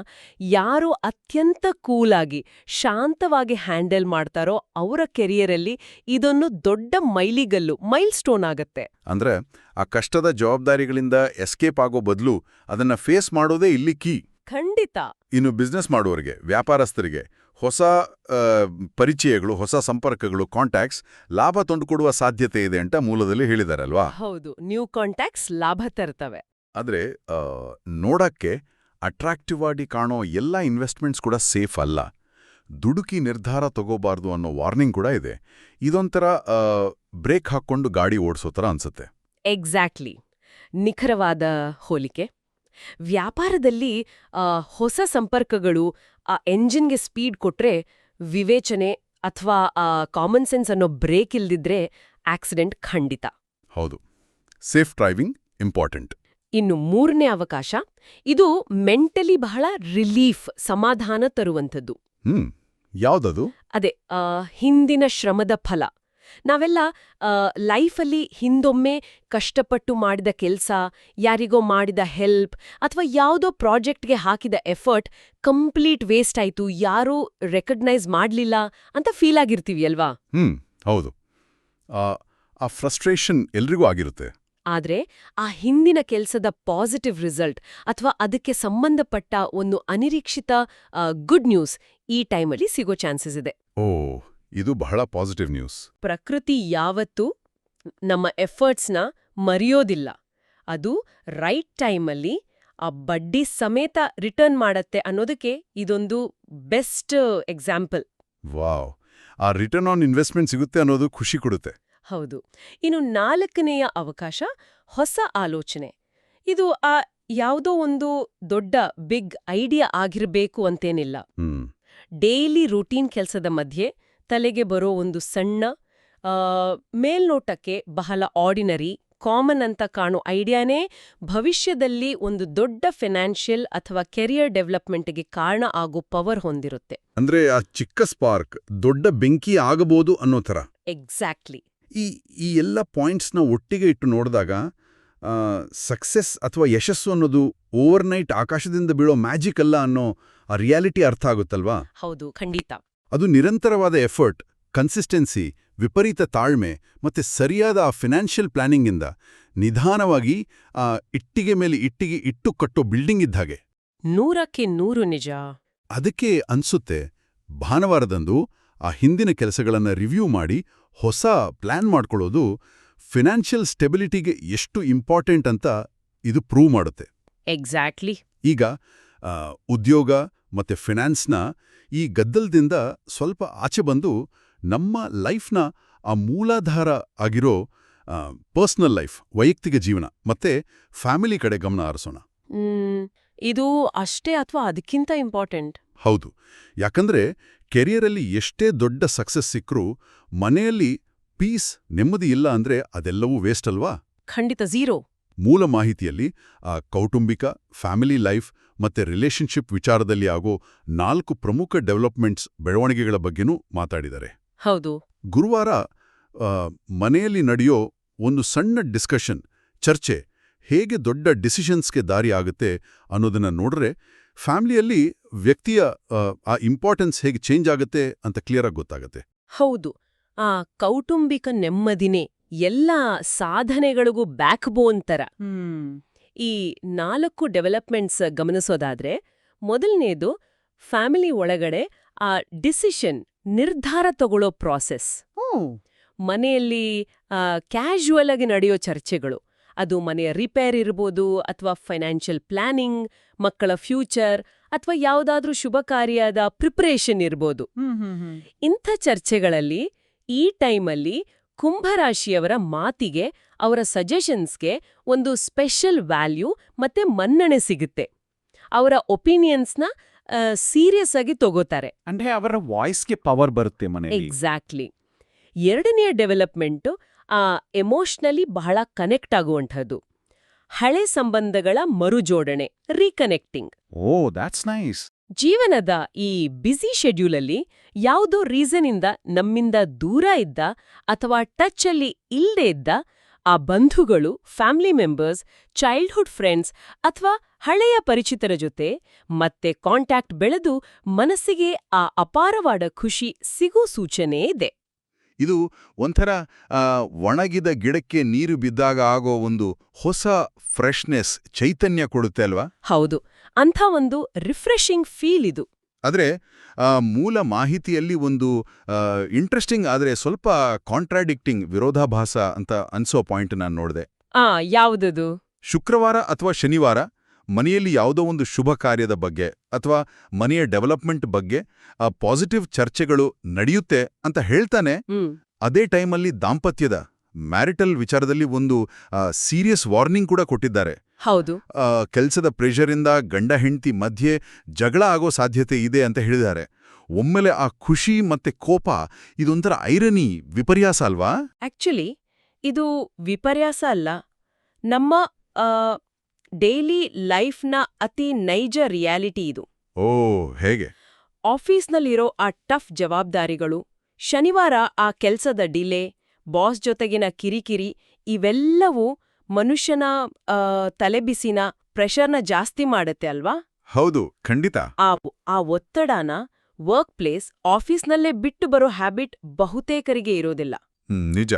[SPEAKER 2] ಯಾರು ಅತ್ಯಂತ ಕೂಲಾಗಿ, ಶಾಂತವಾಗಿ ಹ್ಯಾಂಡಲ್ ಮಾಡ್ತಾರೋ ಅವರ ಕೆರಿಯರಲ್ಲಿ ಇದೊಂದು ದೊಡ್ಡ ಮೈಲ್ ಸ್ಟೋನ್ ಆಗತ್ತೆ.
[SPEAKER 1] ಅಂದ್ರೆ ಆ ಕಷ್ಟದ ಜವಾಬ್ದಾರಿಗಳಿಂದ ಎಸ್ಕೇಪ್ ಆಗೋ ಬದಲು ಅದನ್ನ ಫೇಸ್ ಮಾಡೋದೇ ಇಲ್ಲಿ ಕೀ.
[SPEAKER 2] ಖಂಡಿತ.
[SPEAKER 1] ಇನ್ನು ಬಿಸ್ನೆಸ್ ಮಾಡುವವರಿಗೆ, ವ್ಯಾಪಾರಸ್ಥರಿಗೆ ಹೊಸ ಪರಿಚಯಗಳು, ಹೊಸ ಸಂಪರ್ಕಗಳು, ಕಾಂಟ್ಯಾಕ್ಟ್ಸ್ ಲಾಭ ತಂದುಕೊಡುವ ಸಾಧ್ಯತೆ ಇದೆ ಅಂತ ಮೂಲದಲ್ಲಿ ಹೇಳಿದಾರಲ್ವಾ?
[SPEAKER 2] ಹೌದು, ನ್ಯೂ ಕಾಂಟ್ಯಾಕ್ಟ್ಸ್ ಲಾಭ ತರ್ತವೆ.
[SPEAKER 1] ಆದ್ರೆ ನೋಡಕ್ಕೆ ಅಟ್ರಾಕ್ಟಿವ್ ಆಗಿ ಕಾಣೋ ಎಲ್ಲ ಇನ್ವೆಸ್ಟ್ಮೆಂಟ್ಸ್ ಕೂಡ ಸೇಫ್ ಅಲ್ಲ. ದುಡುಕಿ ನಿರ್ಧಾರ ತಗೋಬಾರ್ದು ಅನ್ನೋ ವಾರ್ನಿಂಗ್ ಕೂಡ ಇದೆ. ಇದೊಂಥರ ಬ್ರೇಕ್ ಹಾಕ್ಕೊಂಡು ಗಾಡಿ ಓಡಿಸೋ ಥರ ಅನ್ಸುತ್ತೆ.
[SPEAKER 2] ಎಕ್ಸಾಕ್ಟ್ಲಿ. ನಿಖರವಾದ ಹೋಲಿಕೆ. ವ್ಯಾಪಾರದಲ್ಲಿ ಹೊಸ ಸಂಪರ್ಕಗಳು ಆ ಎಂಜಿನ್ಗೆ ಸ್ಪೀಡ್ ಕೊಟ್ರೆ, ವಿವೇಚನೆ ಅಥವಾ ಕಾಮನ್ ಸೆನ್ಸ್ ಅನ್ನೋ ಬ್ರೇಕ್ ಇಲ್ದಿದ್ರೆ ಆಕ್ಸಿಡೆಂಟ್ ಖಂಡಿತ.
[SPEAKER 1] ಹೌದು, ಸೇಫ್ ಡ್ರೈವಿಂಗ್ ಇಂಪಾರ್ಟೆಂಟ್.
[SPEAKER 2] ಇನ್ನು ಮೂರನೇ ಅವಕಾಶ, ಇದು ಮೆಂಟಲಿ ಬಹಳ ರಿಲೀಫ್, ಸಮಾಧಾನ ತರುವಂಥದ್ದು.
[SPEAKER 1] ಯಾವ್ದದು?
[SPEAKER 2] ಅದೇ ಹಿಂದಿನ ಶ್ರಮದ ಫಲ. ನಾವೆಲ್ಲ ಲೈಫಲ್ಲಿ ಹಿಂದೊಮ್ಮೆ ಕಷ್ಟಪಟ್ಟು ಮಾಡಿದ ಕೆಲಸ, ಯಾರಿಗೋ ಮಾಡಿದ ಹೆಲ್ಪ್ ಅಥವಾ ಯಾವುದೋ ಪ್ರಾಜೆಕ್ಟ್ಗೆ ಹಾಕಿದ ಎಫರ್ಟ್ ಕಂಪ್ಲೀಟ್ ವೇಸ್ಟ್ ಆಯ್ತು, ಯಾರೂ ರೆಕಗ್ನೈಸ್ ಮಾಡ್ಲಿಲ್ಲ ಅಂತ ಫೀಲ್ ಆಗಿರ್ತೀವಿ ಅಲ್ವಾ?
[SPEAKER 1] ಹೌದು, ಆ ಫ್ರಸ್ಟ್ರೇಷನ್ ಎಲ್ರಿಗೂ ಆಗಿರುತ್ತೆ.
[SPEAKER 2] ಆದ್ರೆ ಆ ಹಿಂದಿನ ಕೆಲಸದ ಪಾಸಿಟಿವ್ ರಿಸಲ್ಟ್ ಅಥವಾ ಅದಕ್ಕೆ ಸಂಬಂಧಪಟ್ಟ ಒಂದು ಅನಿರೀಕ್ಷಿತ ಗುಡ್ ನ್ಯೂಸ್ ಈ ಟೈಮಲ್ಲಿ ಸಿಗೋ ಚಾನ್ಸಸ್ ಇದೆ.
[SPEAKER 1] ಇದು ಬಹಳ ಪಾಸಿಟಿವ್ ನ್ಯೂಸ್.
[SPEAKER 2] ಪ್ರಕೃತಿ ಯಾವತ್ತೂ ನಮ್ಮ ಎಫರ್ಟ್ಸ್ನ ಮರೆಯೋದಿಲ್ಲ. ಅದು ರೈಟ್ ಟೈಮಲ್ಲಿ ಆ ಬಡ್ಡಿ ಸಮೇತ ರಿಟರ್ನ್ ಮಾಡತ್ತೆ ಅನ್ನೋದಕ್ಕೆ ಇದೊಂದು ಬೆಸ್ಟ್ ಎಕ್ಸಾಂಪಲ್.
[SPEAKER 1] ವಾವ್, ಆ ರಿಟರ್ನ್ ಆನ್ ಇನ್ವೆಸ್ಟ್ಮೆಂಟ್ ಸಿಗುತ್ತೆ ಅನ್ನೋದು ಖುಷಿ ಕೊಡುತ್ತೆ.
[SPEAKER 2] ಹೌದು. ಇನ್ನು 4ನೆಯ ಅವಕಾಶ, ಹೊಸ ಆಲೋಚನೆ. ಇದು ಯಾವುದೋ ಒಂದು ದೊಡ್ಡ ಬಿಗ್ ಐಡಿಯಾ ಆಗಿರಬೇಕು ಅಂತೇನಿಲ್ಲ. ಡೈಲಿ ರೂಟೀನ್ ಕೆಲಸದ ಮಧ್ಯೆ ತಲೆಗೆ ಬರೋ ಒಂದು ಸಣ್ಣ, ಮೇಲ್ನೋಟಕ್ಕೆ ಬಹಳ ಆರ್ಡಿನರಿ, ಕಾಮನ್ ಅಂತ ಕಾಣೋ ಐಡಿಯಾನೇ ಭವಿಷ್ಯದಲ್ಲಿ ಒಂದು ದೊಡ್ಡ ಫೈನಾನ್ಷಿಯಲ್ ಅಥವಾ ಕೆರಿಯರ್ ಡೆವಲಪ್ಮೆಂಟ್ಗೆ ಕಾರಣ ಆಗೋ ಪವರ್ ಹೊಂದಿರುತ್ತೆ.
[SPEAKER 1] ಅಂದ್ರೆ ಆ ಚಿಕ್ಕ ಸ್ಪಾರ್ಕ್ ದೊಡ್ಡ ಬೆಂಕಿ ಆಗಬಹುದು ಅನ್ನೋ ಥರ.
[SPEAKER 2] ಎಕ್ಸಾಕ್ಟ್ಲಿ.
[SPEAKER 1] ಈ ಎಲ್ಲ ಪಾಯಿಂಟ್ಸ್ನ ಒಟ್ಟಿಗೆ ಇಟ್ಟು ನೋಡಿದಾಗ ಸಕ್ಸೆಸ್ ಅಥವಾ ಯಶಸ್ಸು ಅನ್ನೋದು ಓವರ್ನೈಟ್ ಆಕಾಶದಿಂದ ಬೀಳೋ ಮ್ಯಾಜಿಕ್ ಅಲ್ಲ ಅನ್ನೋ ಆ ರಿಯಾಲಿಟಿ ಅರ್ಥ ಆಗುತ್ತಲ್ವಾ?
[SPEAKER 2] ಹೌದು, ಖಂಡಿತ.
[SPEAKER 1] ಅದು ನಿರಂತರವಾದ ಎಫರ್ಟ್, ಕನ್ಸಿಸ್ಟೆನ್ಸಿ, ವಿಪರೀತ ತಾಳ್ಮೆ ಮತ್ತೆ ಸರಿಯಾದ ಆ ಫಿನಾನ್ಷಿಯಲ್ ಪ್ಲಾನಿಂಗಿಂದ ನಿಧಾನವಾಗಿ ಆ ಇಟ್ಟಿಗೆ ಮೇಲೆ ಇಟ್ಟಿಗೆ ಇಟ್ಟು ಕಟ್ಟೋ ಬಿಲ್ಡಿಂಗ್ ಇದ್ದ ಹಾಗೆ.
[SPEAKER 2] 100ಕ್ಕೆ 100 ನಿಜ.
[SPEAKER 1] ಅದಕ್ಕೆ ಅನ್ಸುತ್ತೆ ಭಾನುವಾರದಂದು ಆ ಹಿಂದಿನ ಕೆಲಸಗಳನ್ನು ರಿವ್ಯೂ ಮಾಡಿ ಹೊಸ ಪ್ಲಾನ್ ಮಾಡ್ಕೊಳ್ಳೋದು ಫಿನಾನ್ಷಿಯಲ್ ಸ್ಟೆಬಿಲಿಟಿಗೆ ಎಷ್ಟು ಇಂಪಾರ್ಟೆಂಟ್ ಅಂತ ಇದು ಪ್ರೂವ್ ಮಾಡುತ್ತೆ.
[SPEAKER 2] ಎಕ್ಸಾಕ್ಟ್ಲಿ.
[SPEAKER 1] ಈಗ ಉದ್ಯೋಗ ಮತ್ತೆ ಫಿನಾನ್ಸ್ನ ಈ ಗದ್ದಲದಿಂದ ಸ್ವಲ್ಪ ಆಚೆ ಬಂದು ನಮ್ಮ ಲೈಫ್ನ ಆ ಮೂಲಾಧಾರ ಆಗಿರೋ ಪರ್ಸನಲ್ ಲೈಫ್, ವೈಯಕ್ತಿಕ ಜೀವನ ಮತ್ತೆ ಫ್ಯಾಮಿಲಿ ಕಡೆ ಗಮನ ಹರಿಸೋಣ.
[SPEAKER 2] ಇದು ಅಷ್ಟೇ ಅಥವಾ ಅದಕ್ಕಿಂತ ಇಂಪಾರ್ಟೆಂಟ್?
[SPEAKER 1] ಹೌದು. ಯಾಕಂದ್ರೆ ಕೆರಿಯರಲ್ಲಿ ಎಷ್ಟೇ ದೊಡ್ಡ ಸಕ್ಸಸ್ ಸಿಕ್ಕರೂ ಮನೆಯಲ್ಲಿ ಪೀಸ್, ನೆಮ್ಮದಿ ಇಲ್ಲ ಅಂದ್ರೆ ಅದೆಲ್ಲವೂ ವೇಸ್ಟ್ ಅಲ್ವಾ?
[SPEAKER 2] ಖಂಡಿತ ಝೀರೋ.
[SPEAKER 1] ಮೂಲ ಮಾಹಿತಿಯಲ್ಲಿ ಆ ಕೌಟುಂಬಿಕ, ಫ್ಯಾಮಿಲಿ ಲೈಫ್ ಮತ್ತೆ ರಿಲೇಶನ್ಶಿಪ್ ವಿಚಾರದಲ್ಲಿ ಆಗೋ 4 ಪ್ರಮುಖ ಡೆವಲಪ್ಮೆಂಟ್ಸ್, ಬೆಳವಣಿಗೆಗಳ ಬಗ್ಗೆನೂ ಮಾತಾಡಿದ್ದಾರೆ.
[SPEAKER 2] ಹೌದು.
[SPEAKER 1] ಗುರುವಾರ ಮನೆಯಲ್ಲಿ ನಡೆಯೋ ಒಂದು ಸಣ್ಣ ಡಿಸ್ಕಷನ್, ಚರ್ಚೆ ಹೇಗೆ ದೊಡ್ಡ ಡಿಸಿಷನ್ಸ್ಗೆ ದಾರಿ ಆಗುತ್ತೆ ಅನ್ನೋದನ್ನ ನೋಡ್ರೆ ಫ್ಯಾಮಿಲಿಯಲ್ಲಿ ವ್ಯಕ್ತಿಯ ಆ ಇಂಪಾರ್ಟೆನ್ಸ್ ಹೇಗೆ ಚೇಂಜ್ ಆಗುತ್ತೆ ಅಂತ ಕ್ಲಿಯರ್ ಆಗಿ ಗೊತ್ತಾಗುತ್ತೆ.
[SPEAKER 2] ಹೌದು. ಆ ಕೌಟುಂಬಿಕ ನೆಮ್ಮದಿನೇ ಎಲ್ಲ ಸಾಧನೆಗಳಿಗೂ ಬ್ಯಾಕ್ ಬೋನ್ ತರ. ಈ 4 ಡೆವಲಪ್ಮೆಂಟ್ಸ್ ಗಮನಿಸೋದಾದ್ರೆ, ಮೊದಲನೇದು ಫ್ಯಾಮಿಲಿ ಒಳಗಡೆ ಆ ಡಿಸಿಷನ್, ನಿರ್ಧಾರ ತಗೊಳ್ಳೋ ಪ್ರಾಸೆಸ್. ಮನೆಯಲ್ಲಿ ಕ್ಯಾಶುವಲ್ ಆಗಿ ನಡೆಯೋ ಚರ್ಚೆಗಳು, ಅದು ಮನೆಯ ರಿಪೇರ್ ಇರ್ಬೋದು ಅಥವಾ ಫೈನಾನ್ಷಿಯಲ್ ಪ್ಲಾನಿಂಗ್, ಮಕ್ಕಳ ಫ್ಯೂಚರ್ ಅಥವಾ ಯಾವುದಾದ್ರೂ ಶುಭ ಕಾರ್ಯದ ಪ್ರಿಪರೇಷನ್ ಇರ್ಬೋದು. ಇಂಥ ಚರ್ಚೆಗಳಲ್ಲಿ ಈ ಟೈಮಲ್ಲಿ ಕುಂಭರಾಶಿಯವರ ಮಾತಿಗೆ, ಅವರ ಸಜೆಷನ್ಸ್ಗೆ ಒಂದು ಸ್ಪೆಷಲ್ ವ್ಯಾಲ್ಯೂ ಮತ್ತೆ ಮನ್ನಣೆ ಸಿಗುತ್ತೆ. ಅವರ ಒಪಿನಿಯನ್ಸ್ನ ಸೀರಿಯಸ್ ಆಗಿ ತಗೋತಾರೆ.
[SPEAKER 3] ಅಂದ್ರೆ ಅವರ ವಾಯ್ಸ್ಗೆ ಪವರ್ ಬರುತ್ತೆ ಮನೆಯಲ್ಲಿ.
[SPEAKER 2] ಎಕ್ಸಾಕ್ಟ್ಲಿ. ಎರಡನೆಯ ಡೆವಲಪ್ಮೆಂಟು ಎಮೋಷ್ನಲಿ ಬಹಳ ಕನೆಕ್ಟ್ ಆಗುವಂಥದ್ದು. ಹಳೆ ಸಂಬಂಧಗಳ ಮರುಜೋಡಣೆ, ರೀಕನೆಕ್ಟಿಂಗ್.
[SPEAKER 3] O, that's nice.
[SPEAKER 2] ಜೀವನದ ಈ ಬ್ಯುಸಿ ಶೆಡ್ಯೂಲಲ್ಲಿ ಯಾವುದೋ ರೀಸನ್ನಿಂದ ನಮ್ಮಿಂದ ದೂರ ಇದ್ದ ಅಥವಾ ಟಚ್ ಅಲ್ಲಿ ಇಲ್ಲದೆ ಇದ್ದ ಆ ಬಂಧುಗಳು, ಫ್ಯಾಮಿಲಿ ಮೆಂಬರ್ಸ್, ಚೈಲ್ಡ್ಹುಡ್ ಫ್ರೆಂಡ್ಸ್ ಅಥವಾ ಹಳೆಯ ಪರಿಚಿತರ ಜೊತೆ ಮತ್ತೆ ಕಾಂಟ್ಯಾಕ್ಟ್ ಬೆಳೆದು ಮನಸ್ಸಿಗೆ ಆ ಅಪಾರವಾದ ಖುಷಿ ಸಿಗೋ ಸೂಚನೆ ಇದೆ.
[SPEAKER 1] ಇದು ಒಂಥರ ಒಣಗಿದ ಗಿಡಕ್ಕೆ ನೀರು ಬಿದ್ದಾಗ ಆಗೋ ಒಂದು ಹೊಸ ಫ್ರೆಶ್ನೆಸ್, ಚೈತನ್ಯ ಕೊಡುತ್ತೆ ಅಲ್ವಾ?
[SPEAKER 2] ಹೌದು, ಅಂಥ ಒಂದು ರಿಫ್ರೆಶಿಂಗ್ ಫೀಲ್ ಇದು.
[SPEAKER 1] ಆದರೆ ಮೂಲ ಮಾಹಿತಿಯಲ್ಲಿ ಒಂದು ಇಂಟ್ರೆಸ್ಟಿಂಗ್ ಆದರೆ ಸ್ವಲ್ಪ ಕಾಂಟ್ರಾಡಿಕ್ಟಿಂಗ್, ವಿರೋಧಾಭಾಸ ಅಂತ ಅನ್ಸೋ ಪಾಯಿಂಟ್ ನಾನು ನೋಡಿದೆ.
[SPEAKER 2] ಯಾವುದದು?
[SPEAKER 1] ಶುಕ್ರವಾರ ಅಥವಾ ಶನಿವಾರ ಮನೆಯಲ್ಲಿ ಯಾವುದೋ ಒಂದು ಶುಭ ಕಾರ್ಯದ ಬಗ್ಗೆ ಅಥವಾ ಮನೆಯ ಡೆವಲಪ್ಮೆಂಟ್ ಬಗ್ಗೆ ಪಾಸಿಟಿವ್ ಚರ್ಚೆಗಳು ನಡೆಯುತ್ತೆ ಅಂತ ಹೇಳ್ತಾನೆ. ಅದೇ ಟೈಮಲ್ಲಿ ದಾಂಪತ್ಯದ, ಮ್ಯಾರಿಟಲ್ ವಿಚಾರದಲ್ಲಿ ಒಂದು ಸೀರಿಯಸ್ ವಾರ್ನಿಂಗ್ ಕೂಡ ಕೊಟ್ಟಿದ್ದಾರೆ.
[SPEAKER 2] ಹೌದು.
[SPEAKER 1] ಕೆಲಸದ ಪ್ರೆಷರಿಂದ ಗಂಡ ಹೆಂಡತಿ ಮಧ್ಯೆ ಜಗಳ ಆಗೋ ಸಾಧ್ಯತೆ ಇದೆ ಅಂತ ಹೇಳಿದ್ದಾರೆ. ಒಮ್ಮೆಲೆ ಆ ಖುಷಿ ಮತ್ತೆ ಕೋಪ, ಇದೊಂಥರ ಐರನಿ, ವಿಪರ್ಯಾಸ ಅಲ್ವಾ?
[SPEAKER 2] ಆಕ್ಚುಲಿ ಇದು ವಿಪರ್ಯಾಸ ಅಲ್ಲ, ನಮ್ಮ ಡೈಲಿ ಲೈಫ್ನ ಅತಿ ನೈಜ ರಿಯಾಲಿಟಿ ಇದು.
[SPEAKER 1] ಓ, ಹೇಗೆ?
[SPEAKER 2] ಆಫೀಸ್ನಲ್ಲಿರೋ ಆ ಟಫ್ ಜವಾಬ್ದಾರಿಗಳು, ಶನಿವಾರ ಆ ಕೆಲ್ಸದ ಡಿಲೇ, ಬಾಸ್ ಜೊತೆಗಿನ ಕಿರಿಕಿರಿ, ಇವೆಲ್ಲವೂ ಮನುಷ್ಯನ ತಲೆಬಿಸಿನ, ಪ್ರೆಷರ್ನ ಜಾಸ್ತಿ ಮಾಡುತ್ತೆ ಅಲ್ವಾ?
[SPEAKER 1] ಹೌದು, ಖಂಡಿತ.
[SPEAKER 2] ಆ ಒತ್ತಡನ ವರ್ಕ್ ಪ್ಲೇಸ್, ಆಫೀಸ್ನಲ್ಲೇ ಬಿಟ್ಟು ಬರೋ ಹ್ಯಾಬಿಟ್ ಬಹುತೇಕರಿಗೆ ಇರೋದಿಲ್ಲ.
[SPEAKER 1] ನಿಜ.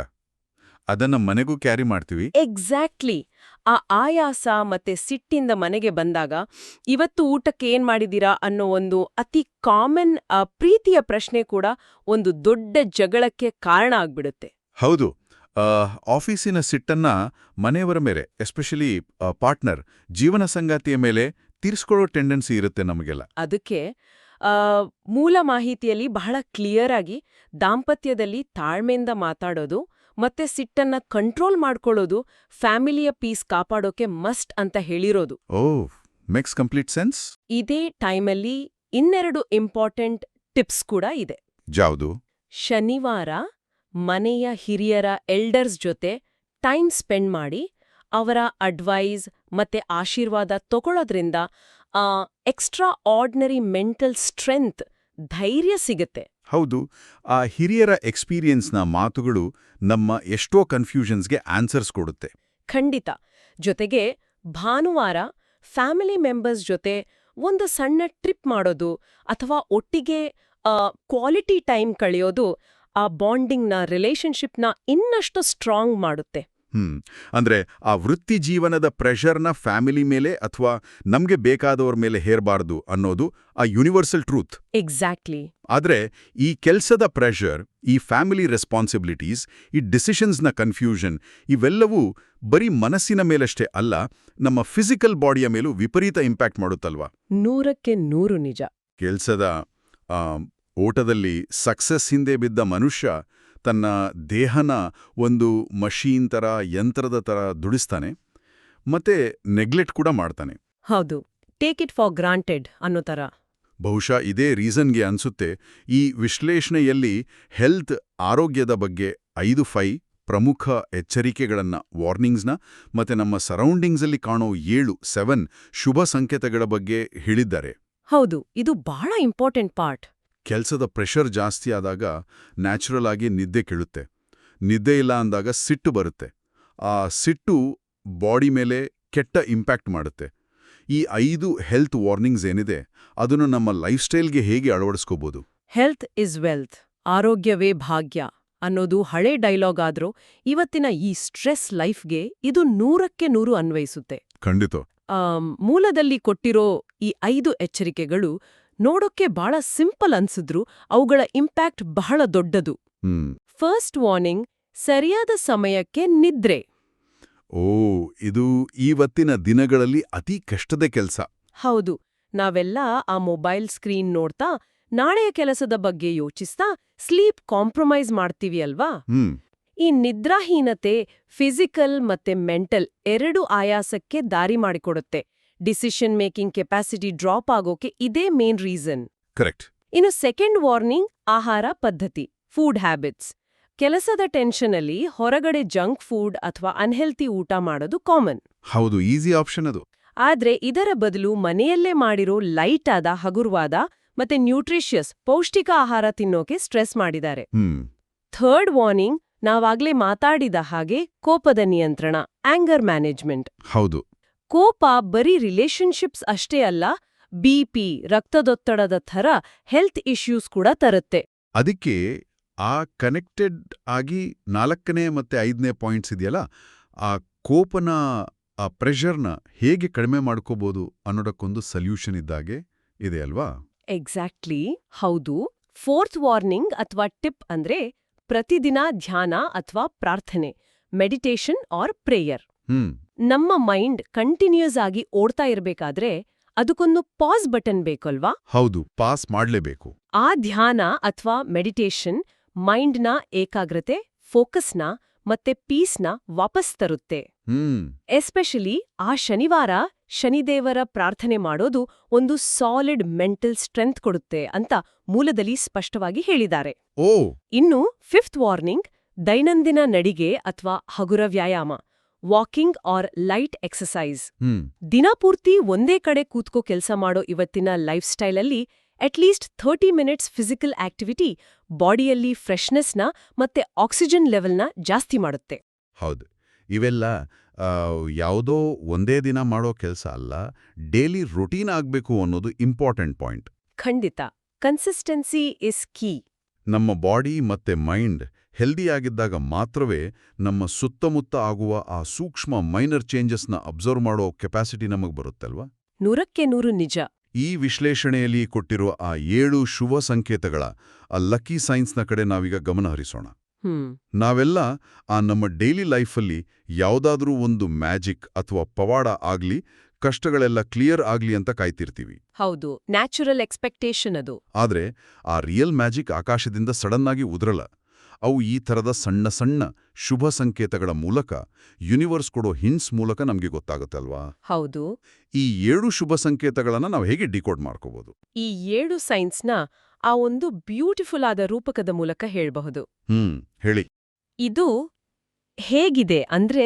[SPEAKER 1] ಅದನ್ನ ಮನೆಗೂ ಕ್ಯಾರಿ ಮಾಡ್ತೀವಿ.
[SPEAKER 2] ಎಕ್ಸಾಕ್ಟ್ಲಿ. ಆ ಆಯಾಸ ಮತ್ತೆ ಸಿಟ್ಟಿಂದ ಮನೆಗೆ ಬಂದಾಗ ಇವತ್ತು ಊಟಕ್ಕೆ ಏನ್ ಮಾಡಿದೀರಾ ಅನ್ನೋ ಒಂದು ಅತಿ ಕಾಮನ್ ಪ್ರೀತಿಯ ಪ್ರಶ್ನೆ ಕೂಡ ಒಂದು ದೊಡ್ಡ ಜಗಳಕ್ಕೆ ಕಾರಣ ಆಗ್ಬಿಡುತ್ತೆ.
[SPEAKER 1] ಹೌದು. ಆಫೀಸಿನ ಸಿಟ್ಟನ್ನ ಮನೆಯವರ ಮೇಲೆ, ಎಸ್ಪೆಷಲಿ ಪಾರ್ಟ್ನರ್, ಜೀವನ ಸಂಗಾತಿಯ ಮೇಲೆ ತೀರಿಸ್ಕೊಳ್ಳೋ ಟೆಂಡೆನ್ಸಿ ಇರುತ್ತೆ ನಮಗೆಲ್ಲ.
[SPEAKER 2] ಅದಕ್ಕೆ ಮೂಲ ಮಾಹಿತಿಯಲ್ಲಿ ಬಹಳ ಕ್ಲಿಯರ್ ಆಗಿ ದಾಂಪತ್ಯದಲ್ಲಿ ತಾಳ್ಮೆಯಿಂದ ಮಾತಾಡೋದು ಮತ್ತೆ ಸಿಟ್ಟನ್ನ ಕಂಟ್ರೋಲ್ ಮಾಡ್ಕೊಳ್ಳೋದು ಫ್ಯಾಮಿಲಿಯ ಪೀಸ್ ಕಾಪಾಡೋಕೆ ಮಸ್ಟ್ ಅಂತ ಹೇಳಿರೋದು.
[SPEAKER 1] Makes complete sense.
[SPEAKER 2] ಇದೇ ಟೈಮಲ್ಲಿ ಇನ್ನೆರಡು ಇಂಪಾರ್ಟೆಂಟ್ ಟಿಪ್ಸ್ ಕೂಡ ಇದೆ.
[SPEAKER 1] ಯಾವುದು?
[SPEAKER 2] ಶನಿವಾರ ಮನೆಯ ಹಿರಿಯರ ಎಲ್ಡರ್ಸ್ ಜೊತೆ ಟೈಮ್ ಸ್ಪೆಂಡ್ ಮಾಡಿ ಅವರ ಅಡ್ವೈಸ್ ಮತ್ತೆ ಆಶೀರ್ವಾದ ತಗೊಳ್ಳೋದ್ರಿಂದ ಎಕ್ಸ್ಟ್ರಾ ಆರ್ಡಿನರಿ ಮೆಂಟಲ್ ಸ್ಟ್ರೆಂತ್ ಧೈರ್ಯ ಸಿಗುತ್ತೆ.
[SPEAKER 1] ಹೌದು, ಆ ಹಿರಿಯರ ಎಕ್ಸ್ಪೀರಿಯನ್ಸ್ನ ಮಾತುಗಳು ನಮ್ಮ ಎಷ್ಟೋ ಕನ್ಫ್ಯೂಷನ್ಸ್ಗೆ ಆನ್ಸರ್ಸ್ ಕೊಡುತ್ತೆ.
[SPEAKER 2] ಖಂಡಿತ. ಜೊತೆಗೆ ಭಾನುವಾರ ಫ್ಯಾಮಿಲಿ ಮೆಂಬರ್ಸ್ ಜೊತೆ ಒಂದು ಸಣ್ಣ ಟ್ರಿಪ್ ಮಾಡೋದು ಅಥವಾ ಒಟ್ಟಿಗೆ ಕ್ವಾಲಿಟಿ ಟೈಮ್ ಕಳೆಯೋದು ಆ ಬಾಂಡಿಂಗ್ನ ರಿಲೇಶನ್ಶಿಪ್ನ ಇನ್ನಷ್ಟು ಸ್ಟ್ರಾಂಗ್ ಮಾಡುತ್ತೆ.
[SPEAKER 1] ಅಂದ್ರೆ ಆ ವೃತ್ತಿ ಜೀವನದ ಪ್ರೆಷರ್ನ ಫ್ಯಾಮಿಲಿ ಮೇಲೆ ಅಥವಾ ನಮ್ಗೆ ಬೇಕಾದವ್ರ ಮೇಲೆ ಹೇರಬಾರ್ದು ಅನ್ನೋದು ಆ ಯೂನಿವರ್ಸಲ್ ಟ್ರೂತ್.
[SPEAKER 2] ಎಕ್ಸಾಕ್ಟ್ಲಿ.
[SPEAKER 1] ಆದ್ರೆ ಈ ಕೆಲ್ಸದ ಪ್ರೆಷರ್, ಈ ಫ್ಯಾಮಿಲಿ ರೆಸ್ಪಾನ್ಸಿಬಿಲಿಟೀಸ್, ಈ ಡಿಸಿಷನ್ಸ್ನ ಕನ್ಫ್ಯೂಷನ್ ಇವೆಲ್ಲವೂ ಬರೀ ಮನಸ್ಸಿನ ಮೇಲಷ್ಟೇ ಅಲ್ಲ, ನಮ್ಮ ಫಿಸಿಕಲ್ ಬಾಡಿಯ ಮೇಲೂ ವಿಪರೀತ ಇಂಪ್ಯಾಕ್ಟ್ ಮಾಡುತ್ತಲ್ವಾ?
[SPEAKER 2] 100% ನಿಜ.
[SPEAKER 1] ಕೆಲ್ಸದ ಓಟದಲ್ಲಿ ಸಕ್ಸಸ್ ಹಿಂದೆ ಬಿದ್ದ ಮನುಷ್ಯ ತನ್ನ ದೇಹನ ಒಂದು ಮಷೀನ್ ಥರ, ಯಂತ್ರದ ಥರ ದುಡಿಸ್ತಾನೆ, ಮತ್ತೆ ನೆಗ್ಲೆಕ್ಟ್ ಕೂಡ ಮಾಡ್ತಾನೆ.
[SPEAKER 2] ಹೌದು, ಟೇಕ್ ಇಟ್ ಫಾರ್ ಗ್ರಾಂಟೆಡ್ ಅನ್ನೋ ಥರ.
[SPEAKER 1] ಬಹುಶಃ ಇದೇ ರೀಸನ್ಗೆ ಅನ್ಸುತ್ತೆ ಈ ವಿಶ್ಲೇಷಣೆಯಲ್ಲಿ ಹೆಲ್ತ್, ಆರೋಗ್ಯದ ಬಗ್ಗೆ 5 ಪ್ರಮುಖ ಎಚ್ಚರಿಕೆಗಳನ್ನ, ವಾರ್ನಿಂಗ್ಸ್ನ ಮತ್ತೆ ನಮ್ಮ ಸರೌಂಡಿಂಗ್ಸಲ್ಲಿ ಕಾಣೋ 7 ಶುಭ ಸಂಕೇತಗಳ ಬಗ್ಗೆ ಹೇಳಿದ್ದಾರೆ.
[SPEAKER 2] ಹೌದು, ಇದು ಬಹಳ ಇಂಪಾರ್ಟೆಂಟ್ ಪಾರ್ಟ್.
[SPEAKER 1] ಕೆಲಸದ ಪ್ರೆಷರ್ ಜಾಸ್ತಿ ಆದಾಗ ನ್ಯಾಚುರಲ್ ಆಗಿ ನಿದ್ದೆ ಕೆಡುತ್ತೆ. ನಿದ್ದೆ ಇಲ್ಲ ಅಂದಾಗ ಸಿಟ್ಟು ಬರುತ್ತೆ. ಆ ಸಿಟ್ಟು ಬಾಡಿ ಮೇಲೆ ಕೆಟ್ಟ ಇಂಪ್ಯಾಕ್ಟ್ ಮಾಡುತ್ತೆ. ಈ 5 ಹೆಲ್ತ್ ವಾರ್ನಿಂಗ್ಸ್ ಏನಿದೆ ಅದನ್ನು ನಮ್ಮ ಲೈಫ್ ಸ್ಟೈಲ್ಗೆ ಹೇಗೆ ಅಳವಡಿಸ್ಕೋಬೋದು?
[SPEAKER 2] ಹೆಲ್ತ್ ಇಸ್ ವೆಲ್ತ್, ಆರೋಗ್ಯವೇ ಭಾಗ್ಯ ಅನ್ನೋದು ಹಳೆ ಡೈಲಾಗ್ ಆದ್ರೂ ಇವತ್ತಿನ ಈ ಸ್ಟ್ರೆಸ್ ಲೈಫ್ಗೆ ಇದು 100% ಅನ್ವಯಿಸುತ್ತೆ.
[SPEAKER 1] ಖಂಡಿತ.
[SPEAKER 2] ಮೂಲದಲ್ಲಿ ಕೊಟ್ಟಿರೋ ಈ 5 ಎಚ್ಚರಿಕೆಗಳು ನೋಡೋಕ್ಕೆ ಬಹಳ ಸಿಂಪಲ್ ಅನ್ಸಿದ್ರು ಅವುಗಳ ಇಂಪ್ಯಾಕ್ಟ್ ಬಹಳ ದೊಡ್ಡದು. ಫಸ್ಟ್ ವಾರ್ನಿಂಗ್, ಸರಿಯಾದ ಸಮಯಕ್ಕೆ ನಿದ್ರೆ.
[SPEAKER 1] ಇದು ಇವತ್ತಿನ ದಿನಗಳಲ್ಲಿ ಅತಿ ಕಷ್ಟದ ಕೆಲಸ.
[SPEAKER 2] ಹೌದು, ನಾವೆಲ್ಲ ಆ ಮೊಬೈಲ್ ಸ್ಕ್ರೀನ್ ನೋಡ್ತಾ ನಾಳೆಯ ಕೆಲಸದ ಬಗ್ಗೆ ಯೋಚಿಸ್ತಾ ಸ್ಲೀಪ್ ಕಾಂಪ್ರಮೈಸ್ ಮಾಡ್ತೀವಿ ಅಲ್ವಾ? ಈ ನಿದ್ರಾಹೀನತೆ ಫಿಸಿಕಲ್ ಮತ್ತೆ ಮೆಂಟಲ್ 2 ಆಯಾಸಕ್ಕೆ ದಾರಿ ಮಾಡಿಕೊಡುತ್ತೆ. ಡಿಸಿಷನ್ ಮೇಕಿಂಗ್ ಕೆಪಾಸಿಟಿ ಡ್ರಾಪ್ ಆಗೋಕೆ ಇದೇ ಮೇನ್ ರೀಸನ್.
[SPEAKER 1] ಕರೆಕ್ಟ್.
[SPEAKER 2] ಇನ್ನು ಸೆಕೆಂಡ್ ವಾರ್ನಿಂಗ್, ಆಹಾರ ಪದ್ಧತಿ, ಫುಡ್ ಹ್ಯಾಬಿಟ್ಸ್. ಕೆಲಸದ ಟೆನ್ಷನಲ್ಲಿ ಹೊರಗಡೆ ಜಂಕ್ ಫುಡ್ ಅಥವಾ ಅನ್ಹೆಲ್ತಿ ಊಟ ಮಾಡೋದು ಕಾಮನ್.
[SPEAKER 1] ಹೌದು, ಈಸಿ ಆಪ್ಷನ್ ಅದು.
[SPEAKER 2] ಆದ್ರೆ ಇದರ ಬದಲು ಮನೆಯಲ್ಲೇ ಮಾಡಿರೋ ಲೈಟ್ ಆದ, ಹಗುರವಾದ ಮತ್ತೆ ನ್ಯೂಟ್ರಿಷಿಯಸ್ ಪೌಷ್ಟಿಕ ಆಹಾರ ತಿನ್ನೋಕೆ ಸ್ಟ್ರೆಸ್ ಮಾಡಿದ್ದಾರೆ. ಥರ್ಡ್ ವಾರ್ನಿಂಗ್, ನಾವಾಗ್ಲೇ ಮಾತಾಡಿದ ಹಾಗೆ ಕೋಪದ ನಿಯಂತ್ರಣ, ಆಂಗರ್ ಮ್ಯಾನೇಜ್ಮೆಂಟ್.
[SPEAKER 1] ಹೌದು.
[SPEAKER 2] ಕೋಪ ಬರೀ ರಿಲೇಶನ್ಶಿಪ್ಸ್ ಅಷ್ಟೇ ಅಲ್ಲ, ಬಿಪಿ, ರಕ್ತದೊತ್ತಡದ ಥರ ಹೆಲ್ತ್ ಇಶ್ಯೂಸ್ ಕೂಡ ತರುತ್ತೆ.
[SPEAKER 1] ಅದಕ್ಕೆ ಆ ಕನೆಕ್ಟೆಡ್ ಆಗಿ 4ನೇ ಮತ್ತೆ 5ನೇ ಪಾಯಿಂಟ್ಸ್ ಇದೆಯಲ್ಲ, ಆ ಕೋಪನ, ಆ ಪ್ರೆಷರ್ನ ಹೇಗೆ ಕಡಿಮೆ ಮಾಡ್ಕೋಬೋದು ಅನ್ನೋದಕ್ಕೊಂದು ಸೊಲ್ಯೂಷನ್ ಇದ್ದಾಗೆ ಇದೆ ಅಲ್ವಾ?
[SPEAKER 2] ಎಕ್ಸಾಕ್ಟ್ಲಿ, ಹೌದು. ಫೋರ್ತ್ ವಾರ್ನಿಂಗ್ ಅಥವಾ ಟಿಪ್ ಅಂದ್ರೆ ಪ್ರತಿದಿನ ಧ್ಯಾನ ಅಥವಾ ಪ್ರಾರ್ಥನೆ, ಮೆಡಿಟೇಷನ್ ಆರ್ ಪ್ರೇಯರ್. ನಮ್ಮ ಮೈಂಡ್ ಕಂಟಿನ್ಯೂಸ್ ಆಗಿ ಓಡ್ತಾ ಇರಬೇಕಾದ್ರೆ ಅದಕ್ಕೊಂದು ಪಾಸ್ ಬಟನ್ ಬೇಕಲ್ವಾ?
[SPEAKER 1] ಹೌದು, ಪಾಸ್ ಮಾಡ್ಲೇಬೇಕು.
[SPEAKER 2] ಆ ಧ್ಯಾನ ಅಥವಾ ಮೆಡಿಟೇಷನ್ ಮೈಂಡ್ನ ಏಕಾಗ್ರತೆ, ಫೋಕಸ್ನ ಮತ್ತೆ ಪೀಸ್ನ ವಾಪಸ್ ತರುತ್ತೆ. ಎಸ್ಪೆಷಲಿ ಆ ಶನಿವಾರ ಶನಿದೇವರ ಪ್ರಾರ್ಥನೆ ಮಾಡೋದು ಒಂದು ಸಾಲಿಡ್ ಮೆಂಟಲ್ ಸ್ಟ್ರೆಂತ್ ಕೊಡುತ್ತೆ ಅಂತ ಮೂಲದಲ್ಲಿ ಸ್ಪಷ್ಟವಾಗಿ ಹೇಳಿದ್ದಾರೆ. ಇನ್ನು ಫಿಫ್ತ್ ವಾರ್ನಿಂಗ್, ದೈನಂದಿನ ನಡಿಗೆ ಅಥವಾ ಹಗುರ ವ್ಯಾಯಾಮ, ವಾಕಿಂಗ್ ಆರ್ ಲೈಟ್ ಎಕ್ಸಸೈಸ್. ದಿನಪೂರ್ತಿ ಒಂದೇ ಕಡೆ ಕೂತ್ಕೋ ಕೆಲಸ ಮಾಡೋ ಇವತ್ತಿನ ಲೈಫ್ ಸ್ಟೈಲಲ್ಲಿ ಅಟ್ಲೀಸ್ಟ್ 30 ಮಿನಿಟ್ಸ್ ಫಿಸಿಕಲ್ ಆಕ್ಟಿವಿಟಿ ಬಾಡಿಯಲ್ಲಿ ಫ್ರೆಶ್ನೆಸ್ನ ಮತ್ತೆ ಆಕ್ಸಿಜನ್ ಲೆವೆಲ್ನ ಜಾಸ್ತಿ ಮಾಡುತ್ತೆ.
[SPEAKER 1] ಹೌದು, ಇವೆಲ್ಲ ಯಾವುದೋ ಒಂದೇ ದಿನ ಮಾಡೋ ಕೆಲಸ ಅಲ್ಲ, ಡೈಲಿ ರುಟೀನ್ ಆಗಬೇಕು ಅನ್ನೋದು ಇಂಪಾರ್ಟೆಂಟ್ ಪಾಯಿಂಟ್.
[SPEAKER 2] ಖಂಡಿತ, ಕನ್ಸಿಸ್ಟೆನ್ಸಿ ಇಸ್ ಕೀ.
[SPEAKER 1] ನಮ್ಮ ಬಾಡಿ ಮತ್ತೆ ಮೈಂಡ್ ಹೆಲ್ದಿಯಾಗಿದ್ದಾಗ ಮಾತ್ರವೇ ನಮ್ಮ ಸುತ್ತಮುತ್ತ ಆಗುವ ಆ ಸೂಕ್ಷ್ಮ ಮೈನರ್ ಚೇಂಜಸ್ನ ಅಬ್ಸರ್ವ್ ಮಾಡೋ ಕೆಪಾಸಿಟಿ ನಮಗೆ ಬರುತ್ತಲ್ವಾ?
[SPEAKER 2] 100% ನಿಜ.
[SPEAKER 1] ಈ ವಿಶ್ಲೇಷಣೆಯಲ್ಲಿ ಕೊಟ್ಟಿರುವ ಆ 7 ಶುಭ ಸಂಕೇತಗಳ, ಆ ಲಕ್ಕಿ ಸೈನ್ಸ್ನ ಕಡೆ ನಾವೀಗ ಗಮನ ಹರಿಸೋಣ. ನಾವೆಲ್ಲ ಆ ನಮ್ಮ ಡೈಲಿ ಲೈಫಲ್ಲಿ ಯಾವುದಾದ್ರೂ ಒಂದು ಮ್ಯಾಜಿಕ್ ಅಥವಾ ಪವಾಡ ಆಗ್ಲಿ, ಕಷ್ಟಗಳೆಲ್ಲ ಕ್ಲಿಯರ್ ಆಗ್ಲಿ ಅಂತ ಕಾಯ್ತಿರ್ತೀವಿ.
[SPEAKER 2] ಹೌದು, ನ್ಯಾಚುರಲ್ ಎಕ್ಸ್ಪೆಕ್ಟೇಷನ್ ಅದು.
[SPEAKER 1] ಆದ್ರೆ ಆ ರಿಯಲ್ ಮ್ಯಾಜಿಕ್ ಆಕಾಶದಿಂದ ಸಡನ್ ಆಗಿ ಉದುರಲ್ಲ. ಅವು ಈ ಥರದ ಸಣ್ಣ ಸಣ್ಣ ಶುಭ ಸಂಕೇತಗಳ ಮೂಲಕ, ಯೂನಿವರ್ಸ್ ಕೊಡೋ ಹಿಂಟ್ಸ್ ಮೂಲಕ ನಮಗೆ ಗೊತ್ತಾಗುತ್ತೆ ಅಲ್ವಾ?
[SPEAKER 2] ಹೌದು.
[SPEAKER 1] ಈ 7 ಶುಭ ಸಂಕೇತಗಳನ್ನ ನಾವು ಹೇಗೆ ಡಿಕೋಡ್ ಮಾಡ್ಕೋಬಹುದು?
[SPEAKER 2] ಈ 7 ಸೈನ್ಸ್ನ ಆ ಒಂದು ಬ್ಯೂಟಿಫುಲ್ ಆದ ರೂಪಕದ ಮೂಲಕ ಹೇಳಬಹುದು.
[SPEAKER 1] ಹೇಳಿ.
[SPEAKER 2] ಇದು ಹೇಗಿದೆ ಅಂದ್ರೆ,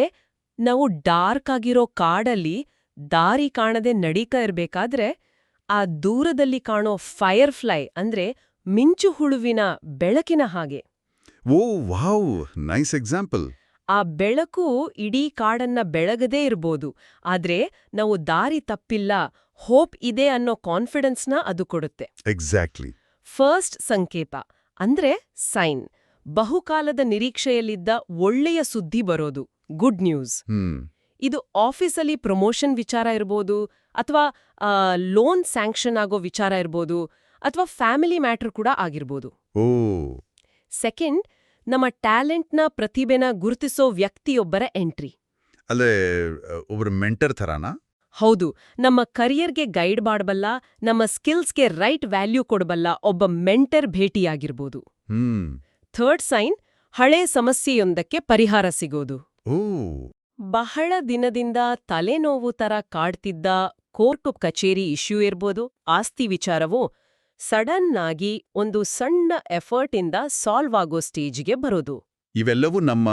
[SPEAKER 2] ನಾವು ಡಾರ್ಕ್ ಆಗಿರೋ ಕಾಡಲ್ಲಿ ದಾರಿ ಕಾಣದೆ ನಡೀತಾ ಇರ್ಬೇಕಾದ್ರೆ ಆ ದೂರದಲ್ಲಿ ಕಾಣೋ ಫೈರ್ಫ್ಲೈ ಅಂದ್ರೆ ಮಿಂಚು ಹುಳುವಿನ ಬೆಳಕಿನ ಹಾಗೆ.
[SPEAKER 1] ಓ ವಾವ್, ನೈಸ್ ಎಕ್ಸಾಂಪಲ್.
[SPEAKER 2] ಆ ಬೆಳಕು ಇಡೀ ಕಾಡನ್ನ ಬೆಳಗದೇ ಇರ್ಬೋದು, ಆದ್ರೆ ನಾವು ದಾರಿ ತಪ್ಪಿಲ್ಲ, ಹೋಪ್ ಇದೆ ಅನ್ನೋ ಕಾನ್ಫಿಡೆನ್ಸ್ನ ಅದು ಕೊಡುತ್ತೆ.
[SPEAKER 1] ಎಕ್ಸಾಕ್ಟ್ಲಿ.
[SPEAKER 2] ಫಸ್ಟ್ ಸಂಕೇತ ಅಂದ್ರೆ ಸೈನ್. ಬಹುಕಾಲದ ನಿರೀಕ್ಷೆಯಲ್ಲಿದ್ದ ಒಳ್ಳೆಯ ಸುದ್ದಿ ಬರೋದು, ಗುಡ್ ನ್ಯೂಸ್. ಇದು ಆಫೀಸಲ್ಲಿ ಪ್ರಮೋಷನ್ ವಿಚಾರ ಇರ್ಬೋದು, ಅಥವಾ ಲೋನ್ ಸ್ಯಾಂಕ್ಷನ್ ಆಗೋ ವಿಚಾರ ಇರ್ಬೋದು, ಅಥವಾ ಫ್ಯಾಮಿಲಿ ಮ್ಯಾಟರ್ ಕೂಡ ಆಗಿರ್ಬೋದು.
[SPEAKER 1] ಓ.
[SPEAKER 2] ಸೆಕೆಂಡ್, ನಮ್ಮ ಟ್ಯಾಲೆಂಟ್ನ ಪ್ರತಿಭೆನ ಗುರುತಿಸೋ ವ್ಯಕ್ತಿಯೊಬ್ಬರ ಎಂಟ್ರಿ.
[SPEAKER 1] ಅಲ್ಲೇ ಒಬ್ಬರು ಮೆಂಟರ್ ಥರಾನಾ?
[SPEAKER 2] ಹೌದು, ನಮ್ಮ ಕರಿಯರ್ಗೆ ಗೈಡ್ ಮಾಡಬಲ್ಲ, ನಮ್ಮ ಸ್ಕಿಲ್ಸ್ಗೆ ರೈಟ್ ವ್ಯಾಲ್ಯೂ ಕೊಡಬಲ್ಲ ಒಬ್ಬ ಮೆಂಟರ್ ಭೇಟಿಯಾಗಿರ್ಬೋದು. ಥರ್ಡ್ ಸೈನ್, ಹಳೆ ಸಮಸ್ಯೆಯೊಂದಕ್ಕೆ ಪರಿಹಾರ ಸಿಗೋದು.
[SPEAKER 1] ಓ.
[SPEAKER 2] ಬಹಳ ದಿನದಿಂದ ತಲೆನೋವು ತರ ಕಾಡ್ತಿದ್ದ ಕೋರ್ಟು ಕಚೇರಿ ಇಶ್ಯೂ ಇರ್ಬೋದು, ಆಸ್ತಿ ವಿಚಾರವೋ ಸಡನ್ ಆಗಿ ಒಂದು ಸಣ್ಣ ಎಫರ್ಟ್ ಇಂದ ಸಾಲ್ವ್ ಆಗೋ ಸ್ಟೇಜ್ಗೆ ಬರೋದು.
[SPEAKER 1] ಇವೆಲ್ಲವೂ ನಮ್ಮ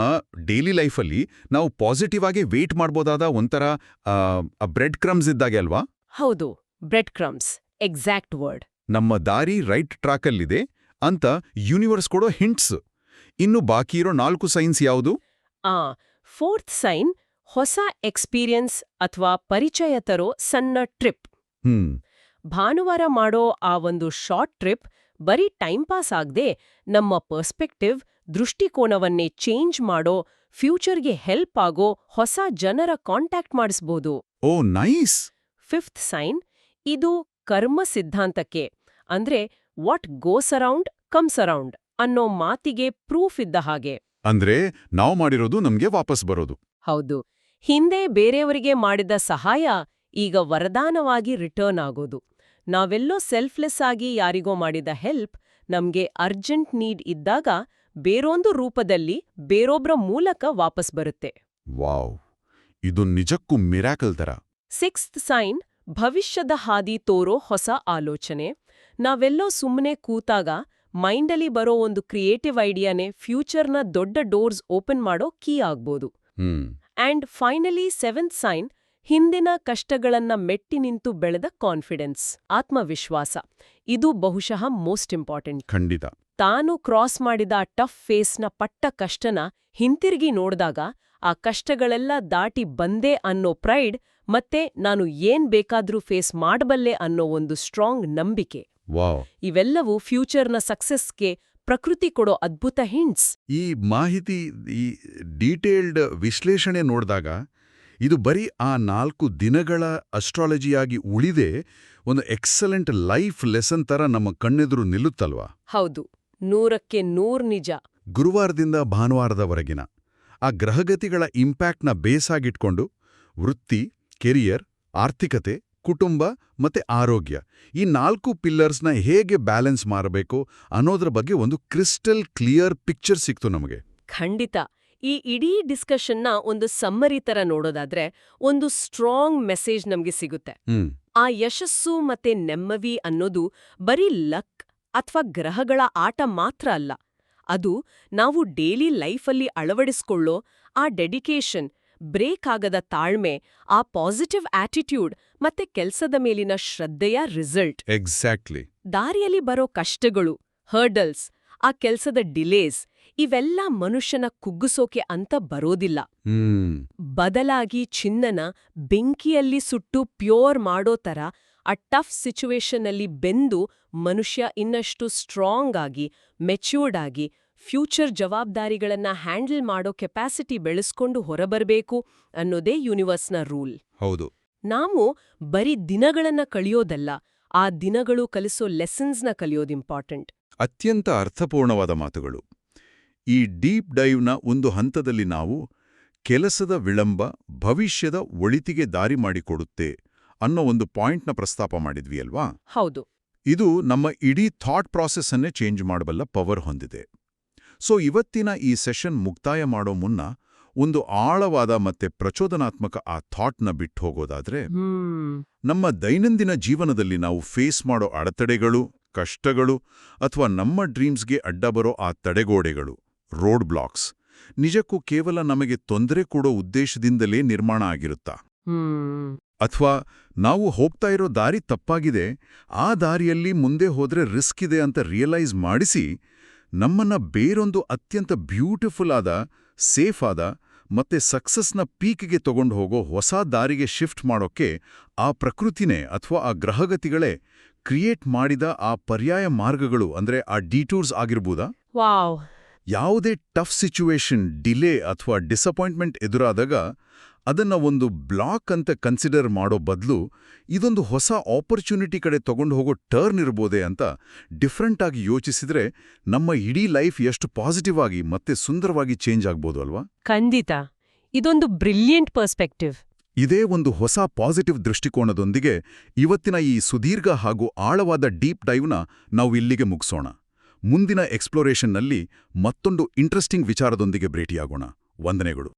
[SPEAKER 1] ಡೈಲಿ ಲೈಫಲ್ಲಿ ನಾವು ಪಾಸಿಟಿವ್ ಆಗಿ ವೇಟ್ ಮಾಡ್ಬೋದಾದ ಒಂಥರ ಬ್ರೆಡ್ ಕ್ರಮ್ಸ್ ಇದ್ದಾಗೆ ಅಲ್ವಾ?
[SPEAKER 2] ಹೌದು, ಬ್ರೆಡ್ ಕ್ರಮ್ಸ್, ಎಕ್ಸಾಕ್ಟ್ ವರ್ಡ್.
[SPEAKER 1] ನಮ್ಮ ದಾರಿ ರೈಟ್ ಟ್ರ್ಯಾಕಲ್ಲಿದೆ ಅಂತ ಯೂನಿವರ್ಸ್ ಕೊಡೋ ಹಿಂಟ್ಸ್. ಇನ್ನು ಬಾಕಿ ಇರೋ 4 ಸೈನ್ಸ್ ಯಾವುದು?
[SPEAKER 2] ಫೋರ್ತ್ ಸೈನ್, ಹೊಸ ಎಕ್ಸ್ಪೀರಿಯನ್ಸ್ ಅಥವಾ ಪರಿಚಯ ತರೋ ಸಣ್ಣ ಟ್ರಿಪ್. ಭಾನುವಾರ ಮಾಡೋ ಆ ಒಂದು ಶಾರ್ಟ್ ಟ್ರಿಪ್ ಬರೀ ಟೈಮ್ ಪಾಸ್ ಆಗದೆ ನಮ್ಮ ಪರ್ಸ್ಪೆಕ್ಟಿವ್, ದೃಷ್ಟಿಕೋನವನ್ನೇ ಚೇಂಜ್ ಮಾಡೋ, ಫ್ಯೂಚರ್ಗೆ ಹೆಲ್ಪ್ ಆಗೋ ಹೊಸ ಜನರ ಕಾಂಟ್ಯಾಕ್ಟ್ ಮಾಡಿಸ್ಬೋದು.
[SPEAKER 1] ಓ ನೈಸ್.
[SPEAKER 2] ಫಿಫ್ತ್ ಸೈನ್, ಇದು ಕರ್ಮ ಸಿದ್ಧಾಂತಕ್ಕೆ, ಅಂದ್ರೆ what goes around comes around ಅನ್ನೋ ಮಾತಿಗೆ ಪ್ರೂಫ್ ಇದ್ದ ಹಾಗೆ.
[SPEAKER 1] ಅಂದ್ರೆ ನಾವು ಮಾಡಿರೋದು ನಮ್ಗೆ ವಾಪಸ್ ಬರೋದು.
[SPEAKER 2] ಹೌದು, ಹಿಂದೆ ಬೇರೆಯವರಿಗೆ ಮಾಡಿದ ಸಹಾಯ ಈಗ ವರದಾನವಾಗಿ ರಿಟರ್ನ್ ಆಗೋದು. ನಾವೆಲ್ಲೋ ಸೆಲ್ಫ್ಲೆಸ್ ಆಗಿ ಯಾರಿಗೋ ಮಾಡಿದ ಹೆಲ್ಪ್ ನಮ್ಗೆ ಅರ್ಜೆಂಟ್ ನೀಡ್ ಇದ್ದಾಗ ಬೇರೊಂದು ರೂಪದಲ್ಲಿ ಬೇರೊಬ್ರ ಮೂಲಕ ವಾಪಸ್ ಬರುತ್ತೆ.
[SPEAKER 1] ವಾವ್, ಇದು ನಿಜಕ್ಕೂ ಮಿರಾಕಲ್ ತರ.
[SPEAKER 2] ಸಿಕ್ಸ್ತ್ ಸೈನ್, ಭವಿಷ್ಯದ ಹಾದಿ ತೋರೋ ಹೊಸ ಆಲೋಚನೆ. ನಾವೆಲ್ಲೋ ಸುಮ್ಮನೆ ಕೂತಾಗ ಮೈಂಡಲ್ಲಿ ಬರೋ ಒಂದು ಕ್ರಿಯೇಟಿವ್ ಐಡಿಯಾನೇ ಫ್ಯೂಚರ್ನ ದೊಡ್ಡ ಡೋರ್ಸ್ ಓಪನ್ ಮಾಡೋ ಕೀ ಆಗ್ಬೋದು. ಅಂಡ್ ಫೈನಲಿ ಸೆವೆಂತ್ ಸೈನ್, ಹಿಂದಿನ ಕಷ್ಟಗಳನ್ನ ಮೆಟ್ಟಿ ನಿಂತು ಬೆಳೆದ ಕಾನ್ಫಿಡೆನ್ಸ್, ಆತ್ಮವಿಶ್ವಾಸ. ಇದು ಬಹುಶಃ ಮೋಸ್ಟ್ ಇಂಪಾರ್ಟೆಂಟ್.
[SPEAKER 1] ಖಂಡಿತ.
[SPEAKER 2] ತಾನು ಕ್ರಾಸ್ ಮಾಡಿದ ಟಫ್ ಫೇಸ್ನ ಪಟ್ಟ ಕಷ್ಟನ ಹಿಂತಿರುಗಿ ನೋಡ್ದಾಗ ಆ ಕಷ್ಟಗಳೆಲ್ಲ ದಾಟಿ ಬಂದೆ ಅನ್ನೋ ಪ್ರೈಡ್, ಮತ್ತೆ ನಾನು ಏನ್ ಬೇಕಾದ್ರೂ ಫೇಸ್ ಮಾಡಬಲ್ಲೆ ಅನ್ನೋ ಒಂದು ಸ್ಟ್ರಾಂಗ್ ನಂಬಿಕೆ.
[SPEAKER 1] ವಾವ್.
[SPEAKER 2] ಇವೆಲ್ಲವೂ ಫ್ಯೂಚರ್ನ ಸಕ್ಸಸ್ಗೆ ಪ್ರಕೃತಿ ಕೊಡೋ ಅದ್ಭುತ ಹಿಂಟ್ಸ್.
[SPEAKER 1] ಈ ಮಾಹಿತಿ, ಈ ಡೀಟೇಲ್ಡ್ ವಿಶ್ಲೇಷಣೆ ನೋಡಿದಾಗ ಇದು ಬರೀ ಆ 4 ದಿನಗಳ ಅಸ್ಟ್ರಾಲಜಿಯಾಗಿ ಉಳಿದೇ ಒಂದು ಎಕ್ಸಲೆಂಟ್ ಲೈಫ್ ಲೆಸನ್ ತರ ನಮ್ಮ ಕಣ್ಣೆದುರು ನಿಲ್ಲುತ್ತಲ್ವಾ?
[SPEAKER 2] ಹೌದು, 100ಕ್ಕೆ 100 ನಿಜ.
[SPEAKER 1] ಗುರುವಾರದಿಂದ ಭಾನುವಾರದವರೆಗಿನ ಆ ಗ್ರಹಗತಿಗಳ ಇಂಪ್ಯಾಕ್ಟ್ನ ಬೇಸಾಗಿಟ್ಕೊಂಡು ವೃತ್ತಿ, ಕೆರಿಯರ್, ಆರ್ಥಿಕತೆ, ಕುಟುಂಬ ಮತ್ತೆ ಆರೋಗ್ಯ, ಈ 4 ಪಿಲ್ಲರ್ಸ್ನ ಹೇಗೆ ಬ್ಯಾಲೆನ್ಸ್ ಮಾಡಬೇಕು ಅನ್ನೋದ್ರ ಬಗ್ಗೆ ಒಂದು ಕ್ರಿಸ್ಟಲ್ ಕ್ಲಿಯರ್ ಪಿಕ್ಚರ್ ಸಿಕ್ತು ನಮಗೆ.
[SPEAKER 2] ಖಂಡಿತ. ಈ ಇಡೀ ಡಿಸ್ಕಷನ್ನ ಒಂದು ಸಮ್ಮರಿ ತರ ನೋಡೋದಾದ್ರೆ ಒಂದು ಸ್ಟ್ರಾಂಗ್ ಮೆಸೇಜ್ ನಮ್ಗೆ ಸಿಗುತ್ತೆ. ಆ ಯಶಸ್ಸು ಮತ್ತೆ ನೆಮ್ಮದಿ ಅನ್ನೋದು ಬರೀ ಲಕ್ ಅಥವಾ ಗ್ರಹಗಳ ಆಟ ಮಾತ್ರ ಅಲ್ಲ. ಅದು ನಾವು ಡೈಲಿ ಲೈಫಲ್ಲಿ ಅಳವಡಿಸ್ಕೊಳ್ಳೋ ಆ ಡೆಡಿಕೇಶನ್, ಬ್ರೇಕ್ ಆಗದ ತಾಳ್ಮೆ, ಆ ಪಾಸಿಟಿವ್ ಆಟಿಟ್ಯೂಡ್ ಮತ್ತೆ ಕೆಲ್ಸದ ಮೇಲಿನ ಶ್ರದ್ಧೆಯ ರಿಸಲ್ಟ್.
[SPEAKER 1] ಎಕ್ಸಾಕ್ಟ್ಲಿ.
[SPEAKER 2] ದಾರಿಯಲ್ಲಿ ಬರೋ ಕಷ್ಟಗಳು, ಹರ್ಡಲ್ಸ್, ಆ ಕೆಲ್ಸದ ಡಿಲೇಸ್, ಇವೆಲ್ಲ ಮನುಷ್ಯನ ಕುಗ್ಗಿಸೋಕೆ ಅಂತ ಬರೋದಿಲ್ಲ. ಬದಲಾಗಿ ಚಿನ್ನನ ಬೆಂಕಿಯಲ್ಲಿ ಸುಟ್ಟು ಪ್ಯೂರ್ ಮಾಡೋ ತರ ಆ ಟಫ್ ಸಿಚುವೇಶನ್ನಲ್ಲಿ ಬೆಂದು ಮನುಷ್ಯ ಇನ್ನಷ್ಟು ಸ್ಟ್ರಾಂಗ್ ಆಗಿ, ಮೆಚ್ಯೂರ್ಡ್ ಆಗಿ, ಫ್ಯೂಚರ್ ಜವಾಬ್ದಾರಿಗಳನ್ನ ಹ್ಯಾಂಡಲ್ ಮಾಡೋ ಕೆಪಾಸಿಟಿ ಬೆಳೆಸ್ಕೊಂಡು ಹೊರಬರಬೇಕು ಅನ್ನೋದೇ ಯೂನಿವರ್ಸ್ನ ರೂಲ್.
[SPEAKER 1] ಹೌದು.
[SPEAKER 2] ನಾವು ಬರೀ ದಿನಗಳನ್ನ ಕಳಿಯೋದಲ್ಲ, ಆ ದಿನಗಳು ಕಲಿಸೋ ಲೆಸನ್ಸ್ನ ಕಲಿಯೋದು ಇಂಪಾರ್ಟೆಂಟ್.
[SPEAKER 1] ಅತ್ಯಂತ ಅರ್ಥಪೂರ್ಣವಾದ ಮಾತುಗಳು. ಈ ಡೀಪ್ ಡೈವ್ನ ಒಂದು ಹಂತದಲ್ಲಿ ನಾವು ಕೆಲಸದ ವಿಳಂಬ ಭವಿಷ್ಯದ ಒಳಿತಿಗೆ ದಾರಿ ಮಾಡಿಕೊಡುತ್ತೆ ಅನ್ನೋ ಒಂದು ಪಾಯಿಂಟ್ನ ಪ್ರಸ್ತಾಪ ಮಾಡಿದ್ವಿ ಅಲ್ವಾ?
[SPEAKER 2] ಹೌದು.
[SPEAKER 1] ಇದು ನಮ್ಮ ಇಡೀ ಥಾಟ್ ಪ್ರಾಸೆಸ್ ಅನ್ನೇ ಚೇಂಜ್ ಮಾಡಬಲ್ಲ ಪವರ್ ಹೊಂದಿದೆ. ಸೊ ಇವತ್ತಿನ ಈ ಸೆಷನ್ ಮುಕ್ತಾಯ ಮಾಡೋ ಮುನ್ನ ಒಂದು ಆಳವಾದ ಮತ್ತೆ ಪ್ರಚೋದನಾತ್ಮಕ ಆ ಥಾಟ್ನ ಬಿಟ್ಟು ಹೋಗೋದಾದ್ರೆ, ನಮ್ಮ ದೈನಂದಿನ ಜೀವನದಲ್ಲಿ ನಾವು ಫೇಸ್ ಮಾಡೋ ಅಡೆತಡೆಗಳು, ಕಷ್ಟಗಳು ಅಥವಾ ನಮ್ಮ ಡ್ರೀಮ್ಸ್ಗೆ ಅಡ್ಡ ಬರೋ ಆ ತಡೆಗೋಡೆಗಳು, ರೋಡ್ ಬ್ಲಾಕ್ಸ್, ನಿಜಕ್ಕೂ ಕೇವಲ ನಮಗೆ ತೊಂದರೆ ಕೊಡೋ ಉದ್ದೇಶದಿಂದಲೇ ನಿರ್ಮಾಣ ಆಗಿರುತ್ತಾ? ಅಥವಾ ನಾವು ಹೋಗ್ತಾ ಇರೋ ದಾರಿ ತಪ್ಪಾಗಿದೆ, ಆ ದಾರಿಯಲ್ಲಿ ಮುಂದೆ ಹೋದ್ರೆ ರಿಸ್ಕ್ ಇದೆ ಅಂತ ರಿಯಲೈಸ್ ಮಾಡಿಸಿ ನಮ್ಮನ್ನ ಬೇರೊಂದು ಅತ್ಯಂತ ಬ್ಯೂಟಿಫುಲ್ ಆದ, ಸೇಫ್ ಆದ ಮತ್ತೆ ಸಕ್ಸಸ್ನ ಪೀಕ್ಗೆ ತಗೊಂಡು ಹೋಗೋ ಹೊಸ ದಾರಿಗೆ ಶಿಫ್ಟ್ ಮಾಡೋಕ್ಕೆ ಆ ಪ್ರಕೃತಿನೇ ಅಥವಾ ಆ ಗ್ರಹಗತಿಗಳೇ ಕ್ರಿಯೇಟ್ ಮಾಡಿದ ಆ ಪರ್ಯಾಯ ಮಾರ್ಗಗಳು ಅಂದ್ರೆ ಆ ಡಿಟೂರ್ಸ್ ಆಗಿರ್ಬೋದಾ?
[SPEAKER 2] ವಾವ್!
[SPEAKER 1] ಯಾವುದೇ ಟಫ್ ಸಿಚುವೇಶನ್, ಡಿಲೇ ಅಥವಾ ಡಿಸಪಾಯಿಂಟ್ಮೆಂಟ್ ಎದುರಾದಾಗ ಅದನ್ನ ಒಂದು ಬ್ಲಾಕ್ ಅಂತ ಕನ್ಸಿಡರ್ ಮಾಡೋ ಬದಲು ಇದೊಂದು ಹೊಸ ಆಪರ್ಚುನಿಟಿ ಕಡೆ ತಗೊಂಡು ಹೋಗೋ ಟರ್ನ್ ಇರ್ಬೋದೇ ಅಂತ ಡಿಫ್ರೆಂಟ್ ಆಗಿ ಯೋಚಿಸಿದ್ರೆ ನಮ್ಮ ಇಡೀ ಲೈಫ್ ಎಷ್ಟು ಪಾಸಿಟಿವ್ ಆಗಿ ಮತ್ತೆ ಸುಂದರವಾಗಿ ಚೇಂಜ್ ಆಗ್ಬೋದು ಅಲ್ವಾ?
[SPEAKER 2] ಖಂಡಿತ. ಇದೊಂದು ಬ್ರಿಲಿಯಂಟ್ ಪರ್ಸ್ಪೆಕ್ಟಿವ್.
[SPEAKER 1] ಇದೇ ಒಂದು ಹೊಸ ಪಾಸಿಟಿವ್ ದೃಷ್ಟಿಕೋನದೊಂದಿಗೆ ಇವತ್ತಿನ ಈ ಸುದೀರ್ಘ ಹಾಗೂ ಆಳವಾದ ಡೀಪ್ ಡೈವ್ನ ನಾವು ಇಲ್ಲಿಗೆ ಮುಗಿಸೋಣ. ಮುಂದಿನ ಎಕ್ಸ್ಪ್ಲೋರೇಷನ್ನಲ್ಲಿ ಮತ್ತೊಂದು ಇಂಟ್ರೆಸ್ಟಿಂಗ್ ವಿಚಾರದೊಂದಿಗೆ ಭೇಟಿಯಾಗೋಣ. ವಂದನೆಗಳು.